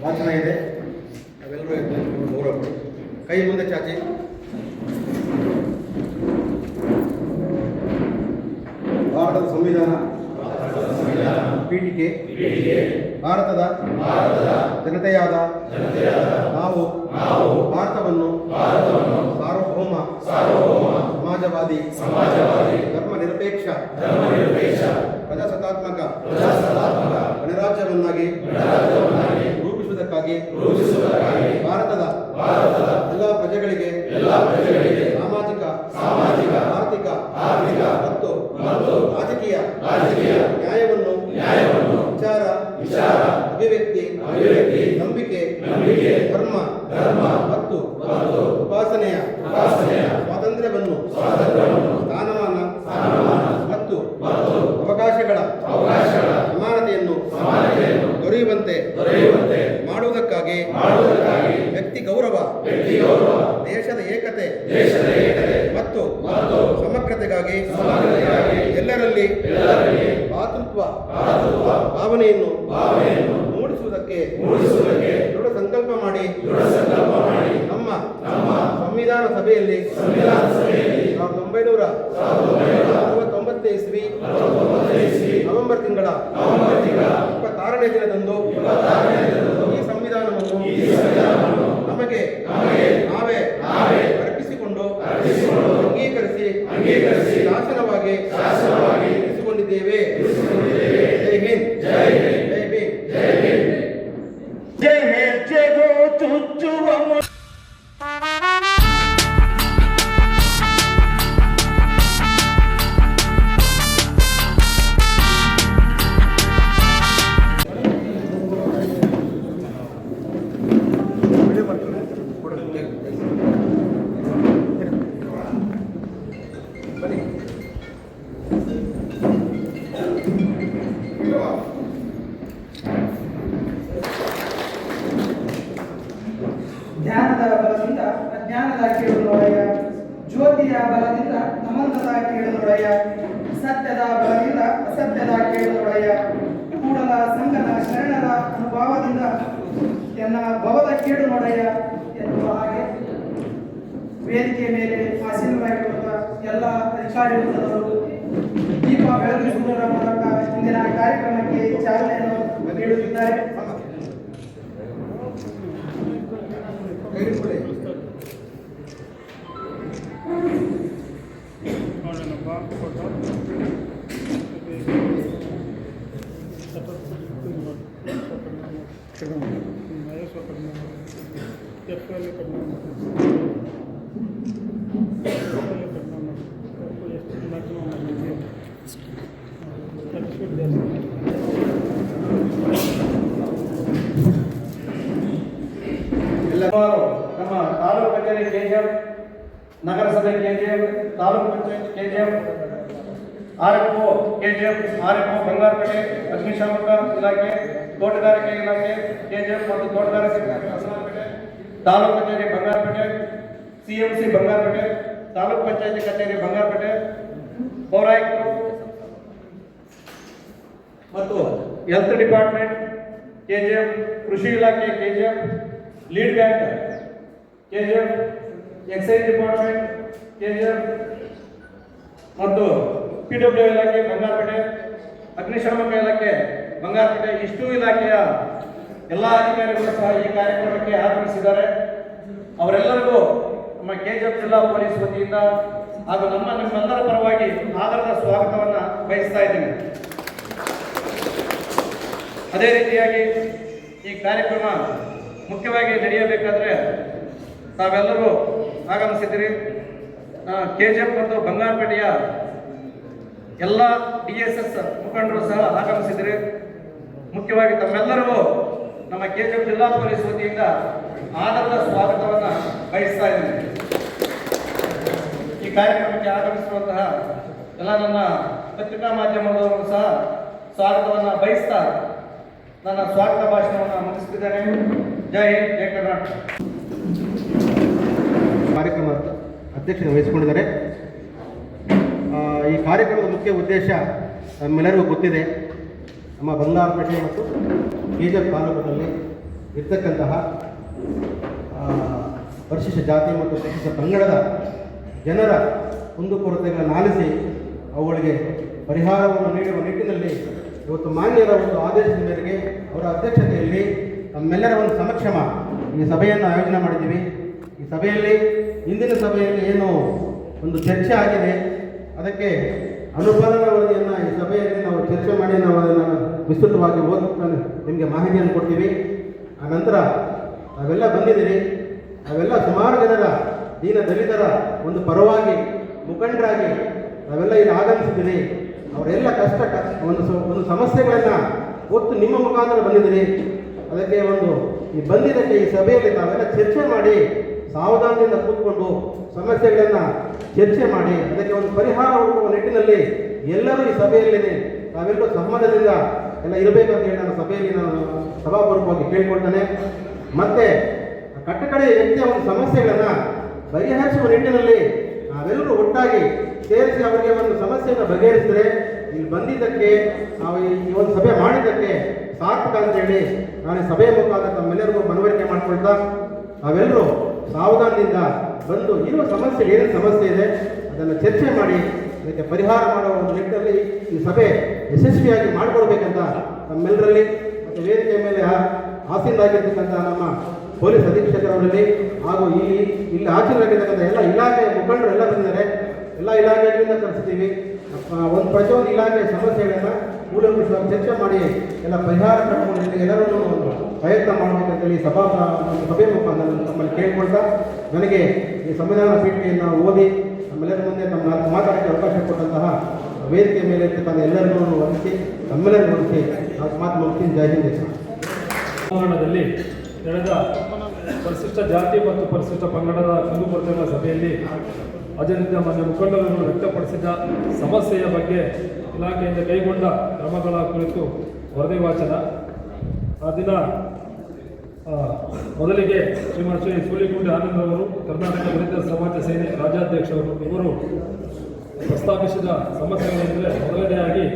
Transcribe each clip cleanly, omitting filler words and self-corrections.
ವಾಚನ ಇದೆ. ನಾವೆಲ್ಲರೂ ಗೌರವ ಕೊಡಿ. ಕೈ ಮುಂದೆ ಚಾಚಿ. ಭಾರತದ ಸಂವಿಧಾನ ಪೀಠಿಕೆ ಭಾರತದ ಜನತೆಯಾದ ನಾವು ಭಾರತವನ್ನು ಸಾರ್ವಭೌಮ ಸಮಾಜವಾದಿ ಧರ್ಮ ನಿರಪೇಕ್ಷ ಪ್ರಜಾಸತ್ತಾತ್ಮಕ ಗಣರಾಜ್ಯವನ್ನಾಗಿ ರೂಪಿಸುವುದಕ್ಕಾಗಿ ಭಾರತದ ಎಲ್ಲ ಪ್ರಜೆಗಳಿಗೆ ಸಾಮಾಜಿಕ ಆರ್ಥಿಕ ಮತ್ತು ರಾಜಕೀಯ ನ್ಯಾಯವನ್ನು ವಿಚಾರ ಅಭಿವ್ಯಕ್ತಿ ನಂಬಿಕೆ ಧರ್ಮ ಮತ್ತು ಉಪಾಸನೆಯ ಸ್ವಾತಂತ್ರ್ಯವನ್ನು ಸ್ಥಾನಮಾನ ಮತ್ತು ಅವಕಾಶಗಳ ಸಮಾನತೆಯನ್ನು ದೊರೆಯುವಂತೆ ಮಾಡುವುದಕ್ಕಾಗಿ ವ್ಯಕ್ತಿ ಗೌರವ ದೇಶದ ಏಕತೆ ಮತ್ತು ಸಮಗ್ರತೆಗಾಗಿ ಎಲ್ಲರಲ್ಲಿ ಭಾತೃತ್ವ ಭಾವನೆಯನ್ನು ಮೂಡಿಸುವುದಕ್ಕೆ ದೃಢ ಸಂಕಲ್ಪ ಮಾಡಿ ನಮ್ಮ ಸಂವಿಧಾನ ಸಭೆಯಲ್ಲಿ 1969 ಇಸ್ವಿ ನವೆಂಬರ್ ತಿಂಗಳ 26ನೇ ದಿನದಂದು ಈ ಸಂವಿಧಾನವನ್ನು ನಮಗೆ ನಾವೇ ಅರ್ಪಿಸಿಕೊಂಡು ಅಂಗೀಕರಿಸಿ ಶಾಸನವಾಗಿ ಇರಿಸಿಕೊಂಡಿದ್ದೇವೆ. ಜೈ ಹಿಂದ್. ಜೈ ಭೀಮ್. ಜೈ ಹೆಜ್ಜೆಗೋ ಚುಚ್ಚುವ ಜ್ಞಾನದ ಬಲದಿಂದ ಅಜ್ಞಾನದ ಕೀಳು ನೋಡಯ್ಯ, ಜ್ಯೋತಿಯ ಬಲದಿಂದ ಅಮಂತದ ಕೀಳು ನೋಡಯ್ಯ, ಸತ್ಯದ ಬಲದಿಂದ ಅಸತ್ಯದ ಕೀಳು ನೋಡಯ್ಯ, ಕೂಡಲ ಸಂಗನ ಶರಣರ ಅನುಭವದಿಂದ ಎನ್ನ ಭವದ ಕೀಳು ನೋಡಯ್ಯ ಎನ್ನುವ ಹಾಗೆ ವೇದಿಕೆ ಮೇಲೆ ಆಸೀನರಾಗಿರುವ ಎಲ್ಲ ಅಧಿಕಾರಿ ವೃಂದದವರು ದೀಪ ಬೆಳಗಿಸುವುದರ ಮೂಲಕ ಇಂದಿನ ಕಾರ್ಯಕ್ರಮಕ್ಕೆ ಚಾಲನೆಯನ್ನು ನೀಡುತ್ತಿದ್ದಾರೆ. ನಮ್ಮ ತಾಲೂಕು ಕಚೇರಿ ಕೆಜಿಎಫ್, ನಗರಸಭೆ KGF, taluk panchayat KGF, RFO KGF, RFO Bangarapet, ಅಗ್ನಿಶಾಮಕ ಇಲಾಖೆ, ತೋಟಗಾರಿಕೆ ಇಲಾಖೆ ಕೆಜಿಎಫ್ ಮತ್ತು ತೋಟಗಾರಿಕೆ ಬಂಗಾರಪೇಟೆ, ತಾಲೂಕು ಕಚೇರಿ ಬಂಗಾರಪೇಟೆ, ಸಿಎಂಸಿ ಬಂಗಾರಪೇಟೆ, ತಾಲೂಕು ಪಂಚಾಯತಿ ಕಚೇರಿ ಬಂಗಾರಪೇಟೆ, ಪೌರಾಯುಕ್ತರು ಮತ್ತು ಹೆಲ್ತ್ ಡಿಪಾರ್ಟ್ಮೆಂಟ್ ಕೆಜಿಎಫ್, ಕೃಷಿ ಇಲಾಖೆ KGF, lead bank KGF, exercise department KGF ಮತ್ತು ಪಿಡಬ್ಲ್ಯೂ ಇಲಾಖೆ ಬಂಗಾರಪೇಟೆ, ಅಗ್ನಿಶಾಮಕ ಇಲಾಖೆ ಬಂಗಾರಪೇಟೆ, ಇಷ್ಟು ಇಲಾಖೆಯ ಎಲ್ಲ ಅಧಿಕಾರಿಗಳು ಸಹ ಈ ಕಾರ್ಯಕ್ರಮಕ್ಕೆ ಆಗಮಿಸಿದ್ದಾರೆ. ಅವರೆಲ್ಲರಿಗೂ ನಮ್ಮ ಕೆಜಿಎಫ್ ಜಿಲ್ಲಾ ಪೊಲೀಸ್ ವತಿಯಿಂದ ಹಾಗೂ ನಿಮ್ಮೆಲ್ಲರ ಪರವಾಗಿ ಆದರದ ಸ್ವಾಗತವನ್ನು ಬಯಸ್ತಾ ಇದ್ದೇನೆ. ಅದೇ ರೀತಿಯಾಗಿ ಈ ಕಾರ್ಯಕ್ರಮ ಮುಖ್ಯವಾಗಿ ನಡೆಯಬೇಕಾದ್ರೆ ತಾವೆಲ್ಲರೂ ಆಗಮಿಸಿದ್ದೀರಿ. ಕೆಜಿಎಫ್ ಮತ್ತು ಬಂಗಾರಪೇಟೆಯ ಎಲ್ಲ DSS ಮುಖಂಡರು ಸಹ ಆಗಮಿಸಿದ್ದೀರಿ. ಮುಖ್ಯವಾಗಿ ತಮ್ಮೆಲ್ಲರಿಗೂ ನಮ್ಮ ಕೆಜಿಎಫ್ ಜಿಲ್ಲಾ ಪೊಲೀಸ್ ವತಿಯಿಂದ ಆದರದ ಸ್ವಾಗತವನ್ನು ಬಯಸ್ತಾ ಇದ್ದೇನೆ. ಈ ಕಾರ್ಯಕ್ರಮಕ್ಕೆ ಆಗಮಿಸಿರುವಂತಹ ಎಲ್ಲ ನನ್ನ ಪತ್ರಿಕಾ ಮಾಧ್ಯಮದವರು ಸಹ ಸ್ವಾಗತವನ್ನು ಬಯಸ್ತಾ ನನ್ನ ಸ್ವಾಗತ ಭಾಷಣವನ್ನು ಮುಗಿಸುತ್ತಿದ್ದೇನೆ. ಜೈ ಹಿಂದ್, ಜೈ ಕರ್ನಾಟಕ. ಕಾರ್ಯಕ್ರಮ ಅಧ್ಯಕ್ಷತೆ ವಹಿಸಿಕೊಂಡಿದ್ದಾರೆ. ಈ ಕಾರ್ಯಕ್ರಮದ ಮುಖ್ಯ ಉದ್ದೇಶ ನಮ್ಮೆಲ್ಲರಿಗೂ ಗೊತ್ತಿದೆ. ನಮ್ಮ ಬಂಗಾರಪೇಟೆ ಮತ್ತು ಕೆಜಪ್ ತಾಲೂಕಿನಲ್ಲಿ ಇರ್ತಕ್ಕಂತಹ ಪರಿಶಿಷ್ಟ ಜಾತಿ ಮತ್ತು ಪರಿಶಿಷ್ಟ ಪಂಗಡದ ಜನರ ಕುಂದುಕೊರತೆಗಳನ್ನು ಆಲಿಸಿ ಅವುಗಳಿಗೆ ಪರಿಹಾರವನ್ನು ನೀಡುವ ನಿಟ್ಟಿನಲ್ಲಿ ಇವತ್ತು ಮಾನ್ಯರ ಒಂದು ಆದೇಶದ ಮೇರೆಗೆ ಅವರ ಅಧ್ಯಕ್ಷತೆಯಲ್ಲಿ ನಮ್ಮೆಲ್ಲರ ಒಂದು ಸಮಕ್ಷಮ ಈ ಸಭೆಯನ್ನು ಆಯೋಜನೆ ಮಾಡಿದ್ದೀವಿ. ಈ ಸಭೆಯಲ್ಲಿ ಇಂದಿನ ಸಭೆಯಲ್ಲಿ ಏನು ಒಂದು ಚರ್ಚೆ ಆಗಿದೆ, ಅದಕ್ಕೆ ಅನುಪಾಲನಾ ವರದಿಯನ್ನು ಈ ಸಭೆಯಲ್ಲಿ ನಾವು ಚರ್ಚೆ ಮಾಡಿ ನಾವು ಅದನ್ನು ವಿಸ್ತೃತವಾಗಿ ಓದಿ ನಿಮಗೆ ಮಾಹಿತಿಯನ್ನು ಕೊಡ್ತೀವಿ. ಆ ನಂತರ ನಾವೆಲ್ಲ ಬಂದಿದ್ದೀರಿ, ನಾವೆಲ್ಲ ಸುಮಾರು ಜನರ ದೀನ ದಲಿತರ ಒಂದು ಪರವಾಗಿ ಮುಖಂಡರಾಗಿ ನಾವೆಲ್ಲ ಇಲ್ಲಿ ಆಗಮಿಸಿದ್ದೀರಿ. ಅವರೆಲ್ಲ ಒಂದು ಸಮಸ್ಯೆಗಳನ್ನು ಒತ್ತು ನಿಮ್ಮ ಮುಖಾಂತರ ಬಂದಿದ್ದೀರಿ. ಅದಕ್ಕೆ ಈ ಬಂದಿದ್ದಕ್ಕೆ ಈ ಸಭೆಯಲ್ಲಿ ನಾವೆಲ್ಲ ಚರ್ಚೆ ಮಾಡಿ ಸಾವಧಾನದಿಂದ ಕೂತ್ಕೊಂಡು ಸಮಸ್ಯೆಗಳನ್ನು ಚರ್ಚೆ ಮಾಡಿ ಅದಕ್ಕೆ ಒಂದು ಪರಿಹಾರ ಹುಡುಕುವ ನಿಟ್ಟಿನಲ್ಲಿ ಎಲ್ಲರೂ ಈ ಸಭೆಯಲ್ಲಿ ನಾವೆಲ್ಲರೂ ಸಮ್ಮತದಿಂದ ಎಲ್ಲ ಇರಬೇಕಂತ ಹೇಳಿ ನನ್ನ ಸಭೆಯಲ್ಲಿ ನಾನು ಸಭಾಪೂರ್ವಕವಾಗಿ ಕೇಳಿಕೊಳ್ತೇನೆ. ಮತ್ತು ಕಟ್ಟಕಡೆಯ ವ್ಯಕ್ತಿಯ ಒಂದು ಸಮಸ್ಯೆಗಳನ್ನು ಬಗೆಹರಿಸುವ ನಿಟ್ಟಿನಲ್ಲಿ ನಾವೆಲ್ಲರೂ ಒಟ್ಟಾಗಿ ಸೇರಿಸಿ ಅವರಿಗೆ ಒಂದು ಸಮಸ್ಯೆಯನ್ನು ಬಗೆಹರಿಸಿದರೆ ಇಲ್ಲಿ ಬಂದಿದ್ದಕ್ಕೆ ನಾವು ಈ ಒಂದು ಸಭೆ ಮಾಡಿದ್ದಕ್ಕೆ ಸಾರ್ಥಕ ಅಂತೇಳಿ ನಾನು ಈ ಸಭೆಯ ಮುಖಾಂತರ ತಮ್ಮೆಲ್ಲರಿಗೂ ಮನವರಿಕೆ ಮಾಡಿಕೊಳ್ತಾ ನಾವೆಲ್ಲರೂ ಸಾವಧಾನದಿಂದ ಬಂದು ಇರುವ ಸಮಸ್ಯೆ ಏನೇನು ಸಮಸ್ಯೆ ಇದೆ ಅದನ್ನು ಚರ್ಚೆ ಮಾಡಿ ಅದಕ್ಕೆ ಪರಿಹಾರ ಮಾಡುವ ಒಂದು ನಿಟ್ಟಿನಲ್ಲಿ ಈ ಸಭೆ ಯಶಸ್ವಿಯಾಗಿ ಮಾಡಿಕೊಡ್ಬೇಕಂತ ನಮ್ಮೆಲ್ಲರಲ್ಲಿ ಮತ್ತು ವೇದಿಕೆಯ ಮೇಲೆ ಆಸೀನರಾಗಿರ್ತಕ್ಕಂಥ ನಮ್ಮ ಪೊಲೀಸ್ ಅಧೀಕ್ಷಕರವರಲ್ಲಿ ಹಾಗೂ ಇಲ್ಲಿ ಹಾಜರಾಗಿರ್ತಕ್ಕಂಥ ಎಲ್ಲ ಇಲಾಖೆಯ ಮುಖಂಡರು ಎಲ್ಲ ಬಂದಿದ್ದಾರೆ. ಎಲ್ಲ ಇಲಾಖೆಗಳಿಂದ ಕಳಿಸ್ತೀವಿ. ಪ್ರತಿಯೊಂದು ಇಲಾಖೆಯ ಸಮಸ್ಯೆಗಳನ್ನು ಕೂಲಂಕುಷವಾಗಿ ಚರ್ಚೆ ಮಾಡಿ ಎಲ್ಲ ಪರಿಹಾರ ಕ್ರಮಗಳಲ್ಲಿ ಎಲ್ಲರನ್ನೂ ಒಂದು ಪ್ರಯತ್ನ ಮಾಡಬೇಕಂತೇಳಿ ಸಭೆ ಮುಖಾಂತರ ನಮ್ಮಲ್ಲಿ ಕೇಳ್ಕೊಳ್ತಾ ನನಗೆ ಈ ಸಂವಿಧಾನ ಪೀಠಿಕೆಯನ್ನು ಓದಿ ನಮ್ಮೆಲ್ಲರ ಮುಂದೆ ಮಾತಾಡೋಕ್ಕೆ ಅವಕಾಶ ಕೊಟ್ಟಂತಹ ವೇದಿಕೆ ಮೇಲೆ ಇರ್ತಕ್ಕಂಥ ಎಲ್ಲರನ್ನೂ ವಂದಿಸಿ ನಮ್ಮೆಲ್ಲರಿಗೂ ವಂದಿಸಿ ಮಾತು ಮುಗಿಸ್ತೀನಿ. ಜೈ ಹಿಂದ್. ಸಮಾರಂಭದಲ್ಲಿ ನಡೆದ ಪರಿಶಿಷ್ಟ ಜಾತಿ ಮತ್ತು ಪರಿಶಿಷ್ಟ ಪಂಗಡದ ಕುಂದುಕೊರತೆಗಳ ಸಭೆಯಲ್ಲಿ ಹಾಜರಿದ್ದ ಮಾನ್ಯ ಮುಖಂಡರನ್ನು ವ್ಯಕ್ತಪಡಿಸಿದ ಸಮಸ್ಯೆಯ ಬಗ್ಗೆ ಇಲಾಖೆಯಿಂದ ಕೈಗೊಂಡ ಕ್ರಮಗಳ ಕುರಿತು ವರದಿ ವಾಚನ. ಆ ದಿನ ಮೊದಲಿಗೆ ಶ್ರೀಮತಿ ಶ್ರೀ ಸೂಲಿಗುಂಡಿ ಆನಂದರವರು ಕರ್ನಾಟಕ ದಲಿತ ಸಮಾಜ ಸೇನೆ ರಾಜ್ಯಾಧ್ಯಕ್ಷರು ಇವರು ಪ್ರಸ್ತಾಪಿಸಿದ ಸಮಸ್ಯೆಗಳೆಂದರೆ ಮೊದಲನೆಯಾಗಿ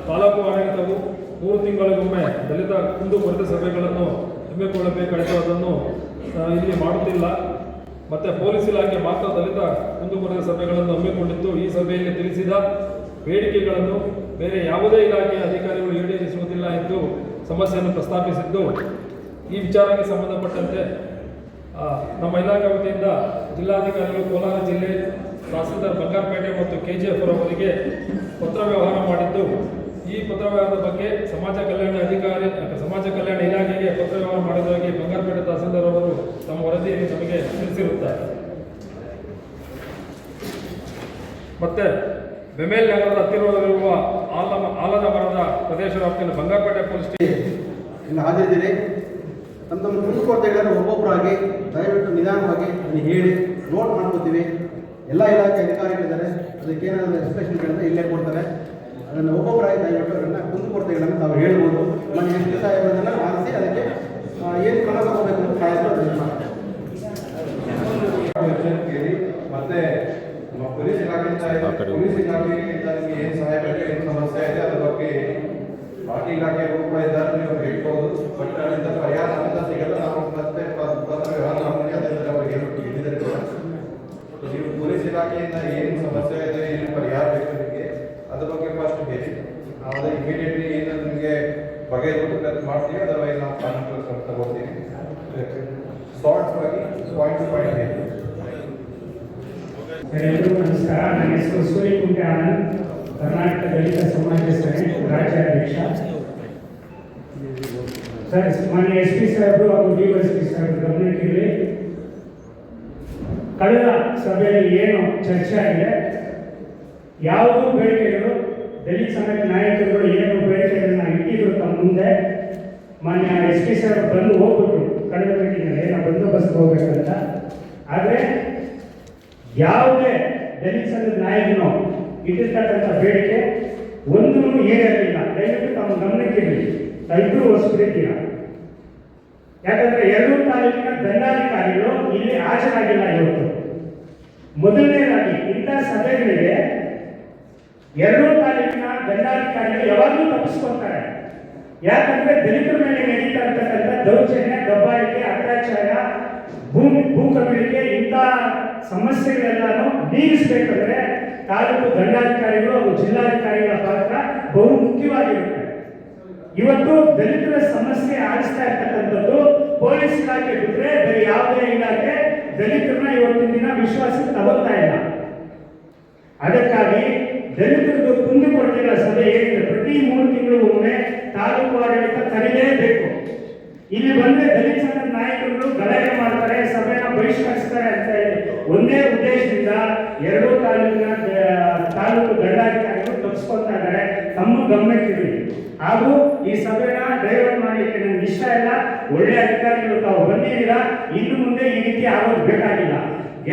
ತಾಲೂಕು ಆಡಳಿತವು 3 ತಿಂಗಳಿಗೊಮ್ಮೆ ದಲಿತ ಕುಂದುಕೊರತೆ ಸಭೆಗಳನ್ನು ಹಮ್ಮಿಕೊಳ್ಳಬೇಕಾಯಿತು. ಅದನ್ನು ಇಲ್ಲಿ ಮಾಡುತ್ತಿಲ್ಲ. ಮತ್ತು ಪೊಲೀಸ್ ಇಲಾಖೆ ಮಾತ್ರ ದಲಿತ ಕುಂದುಕೊರತೆ ಸಭೆಗಳನ್ನು ಹಮ್ಮಿಕೊಂಡಿದ್ದು ಈ ಸಭೆಯಲ್ಲಿ ತಿಳಿಸಿದ ಬೇಡಿಕೆಗಳನ್ನು ಬೇರೆ ಯಾವುದೇ ಇಲಾಖೆಯ ಅಧಿಕಾರಿಗಳು ಈಡೇರಿಸುವುದಿಲ್ಲ ಎಂದು ಸಮಸ್ಯೆಯನ್ನು ಪ್ರಸ್ತಾಪಿಸಿದ್ದು, ಈ ವಿಚಾರಕ್ಕೆ ಸಂಬಂಧಪಟ್ಟಂತೆ ನಮ್ಮ ಇಲಾಖೆ ವತಿಯಿಂದ ಜಿಲ್ಲಾಧಿಕಾರಿಗಳು ಕೋಲಾರ ಜಿಲ್ಲೆ ತಹಸೀಲ್ದಾರ್ ಬಂಗಾರಪೇಟೆ ಮತ್ತು KGF ಅವರಿಗೆ ಪತ್ರ ವ್ಯವಹಾರ ಮಾಡಿದ್ದು, ಈ ಪತ್ರ ವ್ಯವಹಾರದ ಬಗ್ಗೆ ಸಮಾಜ ಕಲ್ಯಾಣ ಇಲಾಖೆಗೆ ಪತ್ರ ವ್ಯವಹಾರ ಮಾಡಿದಾಗಿ ಬಂಗಾರಪೇಟೆ ತಹಸೀಲ್ದಾರ್ ಅವರು ತಮ್ಮ ವರದಿಯಲ್ಲಿ ನಮಗೆ ತಿಳಿಸಿರುತ್ತಾರೆ. ಮತ್ತೆ ಬೆಮೇಲ್ ನಗರದ ಹತ್ತಿರವಿರುವ ಆಲದ ಮರದ ಪ್ರದೇಶ ವ್ಯಾಪ್ತಿಯಲ್ಲಿ ಬಂಗಾರಪೇಟೆ ಪೊಲೀಸ್ ಸ್ಟೇಷನ್ ಹಾಜರಿದ್ದೀರಿ. ತಮ್ಮ ಕುಂದುಕೊರತೆಗಳನ್ನು ಒಬ್ಬೊಬ್ಬರಾಗಿ ದಯವಿಟ್ಟು ನಿಧಾನವಾಗಿ ಹೇಳಿ ನೋಟ್ ಮಾಡ್ಕೋತೀವಿ. ಎಲ್ಲ ಇಲಾಖೆ ಅಧಿಕಾರಿಗಳಿದ್ದಾರೆ, ಅದಕ್ಕೇನಾದರೂ ಎಕ್ಸ್ಪ್ರೆಷನ್ಗಳನ್ನು ಇಲ್ಲೇ ಕೊಡ್ತಾರೆ. ಅದನ್ನು ಒಬ್ಬೊಬ್ಬರಾಗಿ ದಯವಿಟ್ಟು ಅದನ್ನು ಕುಂದುಕೊರತೆಗಳನ್ನು ತಾವು ಹೇಳ್ಬೋದು. ಮನೆ ಎಷ್ಟು ದಿವಸ ಇರೋದನ್ನು ಆರಿಸಿ ಅದಕ್ಕೆ ಏನು ಕ್ರಮ ತಗೋಬೇಕು ಅಂತ ಕಾಯ್ದು ಮಾಡ್ತಾರೆ. ಮತ್ತೆ ಪೊಲೀಸ್ ಇಲಾಖೆಯಿಂದ ನಿಮಗೆ ಏನು ಸಹಾಯ ಬೇಕು, ಏನು ಸಮಸ್ಯೆ ಇದೆ ಅದ್ರ ಬಗ್ಗೆ ಬಾಕಿ ಇಲಾಖೆ ಕೂಡ ಇದ್ದಾರೆ, ನೀವು ಹೇಳ್ಬೋದು. ಬಟ್ ಅದರಿಂದ ಪರಿಹಾರ ಅಂತ ಸಿಗಲ್ಲ. ನಾವು ಮತ್ತೆ ಪತ್ರ ವ್ಯವಹಾರ ಅದರ ಬಗ್ಗೆ ಹೇಳಿದರೆ ನೀವು ಪೊಲೀಸ್ ಇಲಾಖೆಯಿಂದ ಏನು ಸಮಸ್ಯೆ ಇದೆ, ಏನು ಪರಿಹಾರ ಬೇಕು ನಿಮಗೆ ಅದ್ರ ಬಗ್ಗೆ ಫಸ್ಟ್ ಹೇಳಿ. ನಾವು ಅದು ಇಮಿಡಿಯೇಟ್ಲಿ ಏನು ನಿಮಗೆ ಬಗೆಹರಿಸೋದು ಮಾಡ್ತೀವಿ. ಅದರ್ವೈಸ್ ನಾವು ಕಾನೂನು ತಗೋತೀವಿ. ಶಾರ್ಟ್ಸ್ ಆಗಿ ಪಾಯಿಂಟ್ ಟು ಪಾಯಿಂಟ್ ಹೇಳಿ. ಎಲ್ಲರಿಗೂ ನಮಸ್ಕಾರ. ನನ್ನ ಹೆಸರು ಸೂಲಿಗುಂಡಿ ಆನಂದ್, ಕರ್ನಾಟಕ ದಲಿತ ಸಮಾಜ ಸೇನೆ ರಾಜ್ಯಾಧ್ಯಕ್ಷ. ಸರ್, ಮಾನ್ಯ SP ಸಾಹೇಬರು ಹಾಗೂ DSP ಸಾಹೇಬರು ಗಮನಕ್ಕಿರಲಿ, ಕಳೆದ ಸಭೆಯಲ್ಲಿ ಏನು ಚರ್ಚೆ ಆಗಿದೆ, ಯಾವುದೂ ಬೇಡಿಕೆಗಳು ದಲಿತ ಸಮಾಜ ನಾಯಕರುಗಳು ಏನು ಬೇಡಿಕೆಗಳನ್ನ ಇಟ್ಟಿದ್ರು ತಮ್ಮ ಮುಂದೆ, ಮಾನ್ಯ SP ಸಾಹೇಬರು ಬಂದು ಹೋಗ್ಬಿಟ್ರು ಕಳೆದ ಮೀಟಿಂಗಲ್ಲಿ ಏನೋ ಬಂದೋಬಸ್ತ್ ಹೋಗ್ಬೇಕಂತ. ಆದರೆ ಯಾವುದೇ ದಲಿತ ಸಂಘದ ನಾಯಕನು ಇಟ್ಟಿರ್ತಕ್ಕಂಥ ಬೇಡಿಕೆ ಒಂದೂ ಏನಿರಲಿಲ್ಲ. ದಯವಿಟ್ಟು ತಮ್ಮ ಗಮನಕ್ಕಿರಲಿ, ಇಬ್ಬರು ಹೊಸಬ್ರಿದ್ದೀರ. ಯಾಕಂದ್ರೆ 2 ತಾಲೂಕಿನ ದಂಡಾಧಿಕಾರಿಗಳು ಇಲ್ಲಿ ಹಾಜರಾಗಿಲ್ಲ ಇವತ್ತು. ಮೊದಲನೇದಾಗಿ ಇಂಥ ಸಭೆಗಳಿಗೆ 2 ತಾಲೂಕಿನ ದಂಡಾಧಿಕಾರಿಗಳು ಯಾವಾಗಲೂ ತಪ್ಪಿಸ್ಕೊಳ್ತಾರೆ. ಯಾಕಂದ್ರೆ ದಲಿತರ ಮೇಲೆ ನಡೀತಾ ಇರ್ತಕ್ಕಂಥ ದೌರ್ಜನ್ಯ, ದಬ್ಬಾಳಿಕೆ, ಅತ್ಯಾಚಾರ, ಭೂ ಕಬಳಿಕೆ ಇಂಥ ಸಮಸ್ಯೆಗಳೆಲ್ಲನೂ ನೀಗಿಸಬೇಕಂದ್ರೆ ತಾಲೂಕು ದಂಡಾಧಿಕಾರಿಗಳು ಹಾಗೂ ಜಿಲ್ಲಾಧಿಕಾರಿಗಳ ಪಾತ್ರ ಬಹು ಮುಖ್ಯವಾಗಿರುತ್ತೆ. ಇವತ್ತು ದಲಿತರ ಸಮಸ್ಯೆ ಆಡಿಸ್ತಾ ಇರ್ತಕ್ಕಂಥದ್ದು ಪೊಲೀಸ್ ಇಲಾಖೆ ಬಿಟ್ಟರೆ ಬೇರೆ ಯಾವುದೇ ಇಲಾಖೆ ದಲಿತರನ್ನ ಇವತ್ತಿನ ದಿನ ವಿಶ್ವಾಸಕ್ಕೆ ತಗೊಳ್ತಾ ಇಲ್ಲ. ಅದಕ್ಕಾಗಿ ದಲಿತರದ್ದು ಕುಂದುಕೊರತೆಗಳ ಸಭೆ ಏನಿದೆ ಪ್ರತಿ 3 ತಿಂಗಳು ಒಮ್ಮೆ ತಾಲೂಕು ಆಡಳಿತ ಕರೀಲೇಬೇಕು. ಇಲ್ಲಿ ಬಂದ್ರೆ ದಲಿತ ಸಂಘದ ನಾಯಕರು ಗಲಾಟೆ ಮಾಡ್ತಾರೆ, ಸಭೆನ ಬಹಿಷ್ಕರಿಸ್ತಾರೆ ಅಂತ ಹೇಳಿ ಒಂದೇ ಉದ್ದೇಶದಿಂದ ಎರಡೂ ತಾಲೂಕು ದಂಡಾಧಿಕಾರಿಗಳು ತಪ್ಪಿಸ್ಕೊಳ್ತಾ ಇದ್ದಾರೆ. ತಮ್ಮ ಗಮನಕ್ಕಿರಲಿ. ಹಾಗೂ ಈ ಸಭೆನ ಡೈವರ್ಟ್ ಮಾಡಲಿಕ್ಕೆ ನನಗೆ ಇಷ್ಟ ಇಲ್ಲ. ಒಳ್ಳೆ ಅಧಿಕಾರಿಗಳು ತಾವು ಬಂದಿದ್ದೀರಾ, ಇನ್ನು ಮುಂದೆ ಈ ರೀತಿ ಆಗೋದು ಬೇಕಾಗಿಲ್ಲ.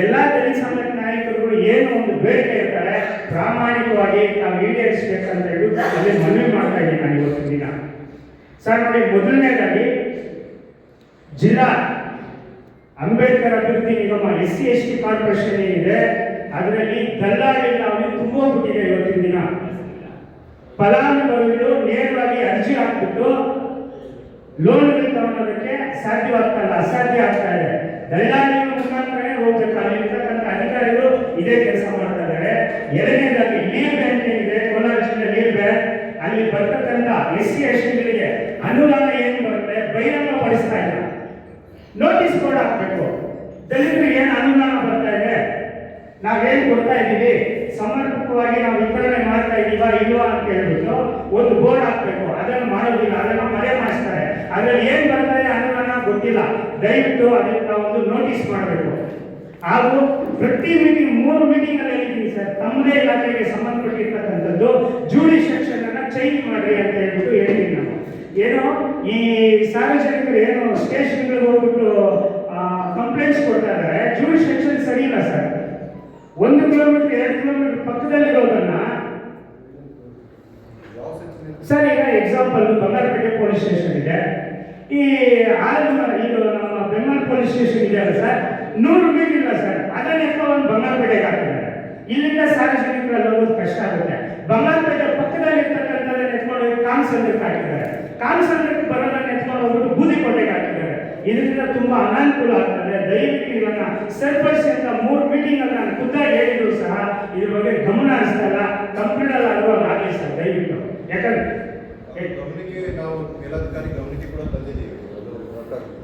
ಎಲ್ಲ ದಲಿತ ಸಂಘದ ನಾಯಕರುಗಳು ಏನು ಒಂದು ಬೇಡಿಕೆ ಇರ್ತಾರೆ ಪ್ರಾಮಾಣಿಕವಾಗಿ ನಾವು ಈಡೇರಿಸಬೇಕಂತ ಹೇಳಿ ಅಲ್ಲಿ ಮನವಿ ಮಾಡ್ತಾ ಇದ್ದೀನಿ ನಾನು ಇವತ್ತಿನ ದಿನ. ಸರ್ ನೋಡಿ, ಮೊದಲನೇದಾಗಿ ಜಿಲ್ಲಾ ಅಂಬೇಡ್ಕರ್ ಅಭಿವೃದ್ಧಿ ನಿಗಮ SC/ST ಕಾರ್ಪೊರೇಷನ್ ಏನಿದೆ ಅದರಲ್ಲಿ ದಲ್ಲಾಳಿಗಳು ತುಂಬೋಗ್ಬಿಟ್ಟಿದೆ. ಇವತ್ತಿನ ದಿನ ಫಲಾನುಭವಿಗಳು ನೇರವಾಗಿ ಅರ್ಜಿ ಹಾಕ್ಬಿಟ್ಟು ಲೋನ್ಗಳು ತಗೊಳ್ಳೋದಕ್ಕೆ ಸಾಧ್ಯವಾಗ್ತಾ ಇಲ್ಲ, ಅಸಾಧ್ಯ ಆಗ್ತಾ ಇದೆ. ದಲ್ಲಾಳಿಗಳ ಮುಖಾಂತರನೇ ಹೋಗ್ಬೇಕು. ಅಲ್ಲಿರ್ತಕ್ಕಂಥ ಅಧಿಕಾರಿಗಳು ಇದೇ ಕೆಲಸ ಮಾಡ್ತಾ ಇದ್ದಾರೆ. ಎರಡನೇದಾಗಿ ನೀರ್ ಬ್ಯಾಂಕ್ ಏನಿದೆ, ಕೋಲಾರ ಜಿಲ್ಲೆ ನೀರ್ ಬ್ಯಾಂಕ್, ಅಲ್ಲಿ ಬರ್ತಕ್ಕಂಥ SC/STಗಳಿಗೆ ಅನುದಾನ ಏನು ಬರುತ್ತೆ ಬಹಿರಂಗ ಪಡಿಸ್ತಾ ಇಲ್ಲ. ನೋಟಿಸ್ ಬೋರ್ಡ್ ಹಾಕ್ಬೇಕು. ದಲಿತರಿಗೆ ಏನು ಅನುದಾನ ಬರ್ತಾ ಇದೆ, ನಾವೇನು ಕೊಡ್ತಾ ಇದ್ದೀವಿ, ಸಮರ್ಪಕವಾಗಿ ನಾವು ವಿತರಣೆ ಮಾಡ್ತಾ ಇದ್ದೀವಾ ಇಲ್ವಾ ಅಂತ ಹೇಳ್ಬಿಟ್ಟು ಒಂದು ಬೋರ್ಡ್ ಹಾಕ್ಬೇಕು. ಅದನ್ನು ಮಾಡೋದಿಲ್ಲ, ಅದನ್ನು ಮರೆ ಮಾಡಿಸ್ತಾರೆ. ಅದರಲ್ಲಿ ಏನು ಬರ್ತಾ ಇದೆ ಅನುದಾನ ಗೊತ್ತಿಲ್ಲ. ದಯವಿಟ್ಟು ಅದಕ್ಕೆ ಒಂದು ನೋಟಿಸ್ ಮಾಡಬೇಕು. ಹಾಗೂ ಪ್ರತಿ ಮೀಟಿಂಗ್ 3 ಮೀಟಿಂಗ್ ಅಲ್ಲಿ ಹೇಳಿದ್ದೀನಿ ಸರ್, ತಮ್ಮದೇ ಇಲಾಖೆಗೆ ಸಂಬಂಧಪಟ್ಟಿರ್ತಕ್ಕಂಥದ್ದು ಜೂಡಿಶಿಯಕ್ಷನ್ ಅನ್ನ ಚೇಂಜ್ ಮಾಡ್ರಿ ಅಂತ ಹೇಳ್ಬಿಟ್ಟು ಹೇಳಿದ್ದೀನಿ ನಾನು. ಏನೋ ಈ ಸಾರ್ವಜನಿಕರು ಏನು ಸ್ಟೇಷನ್ಗಳಿಗೆ ಹೋಗ್ಬಿಟ್ಟು ಕಂಪ್ಲೇಂಟ್ಸ್ ಕೊಡ್ತಾ ಇದ್ದಾರೆ, ಜೂಡಿಶಿಯಕ್ಷನ್ ಸರಿ ಇಲ್ಲ ಸರ್. 1 ಕಿಲೋಮೀಟರ್ 2 ಕಿಲೋಮೀಟರ್ ಪಕ್ಕದಲ್ಲಿರೋದನ್ನ ಸರ್, ಈಗ ಎಕ್ಸಾಂಪಲ್ ಬಂಗಾರಪೇಟೆ ಪೊಲೀಸ್ ಸ್ಟೇಷನ್ ಇದೆ, ಈ ಇದು ನಮ್ಮ ಬೆಂಗಳೂರು ಪೊಲೀಸ್ ಸ್ಟೇಷನ್ ಇದೆ ಅಲ್ಲ ಸರ್, 100 ಮೀಟರ್ ಇಲ್ಲ ಸರ್. ಅದನ್ನ ಒಂದು ಬಂಗಾರಪೇಟೆಗೆ ಹಾಕಿದ್ದಾರೆ. ಇಲ್ಲಿಂದ ಸಾರ್ವಜನಿಕರಲ್ಲಿ ಹೋಗೋದು ಕಷ್ಟ ಆಗುತ್ತೆ. ಬಂಗಾರಪೇಟೆ ಪಕ್ಕದಲ್ಲಿ ಇರ್ತಕ್ಕಂಥದ್ದನ್ನ ಎತ್ಕೊಂಡು ಕಾಮಸಂದ್ರಕ್ಕೆ ಹಾಕಿದ್ದಾರೆ. ಕಾಮಸಂದ್ರಕ್ಕೆ ಬರೋದನ್ನ ಎತ್ಕೊಂಡು ಹೋಗ್ಬಿಟ್ಟು ಬೂದಿಕೋಟೆಗೆ ಹಾಕಿದ್ದಾರೆ. ಇದರಿಂದ ತುಂಬಾ ಅನಾನುಕೂಲ ಆಗ್ತದೆ. ದಯವಿಟ್ಟು ಇವನ್ನ ಸರಿಪಡಿಸಿ ಅಂತ 3 ಮೀಟಿಂಗ್ ಅಲ್ಲಿ ನಾನು ಖುದ್ದಾಗಿ ಹೇಳಿದ್ರು ಸಹ ಇದ್ರ ಬಗ್ಗೆ ಗಮನ ಹರಿಸ್ತಾ ಇಲ್ಲ. ಕಂಪ್ಯೂಟರ್ ಆಗುವಾಗ ಆಗಲಿ ಸರ್, ದಯವಿಟ್ಟು. ಯಾಕಂದ್ರೆ ಗಮನಕ್ಕೆ ನಾವು ಮೇಲಾಧಿಕಾರಿ ಗಮನಕ್ಕೆ ಕೂಡ ತಂದಿದ್ದೀವಿ.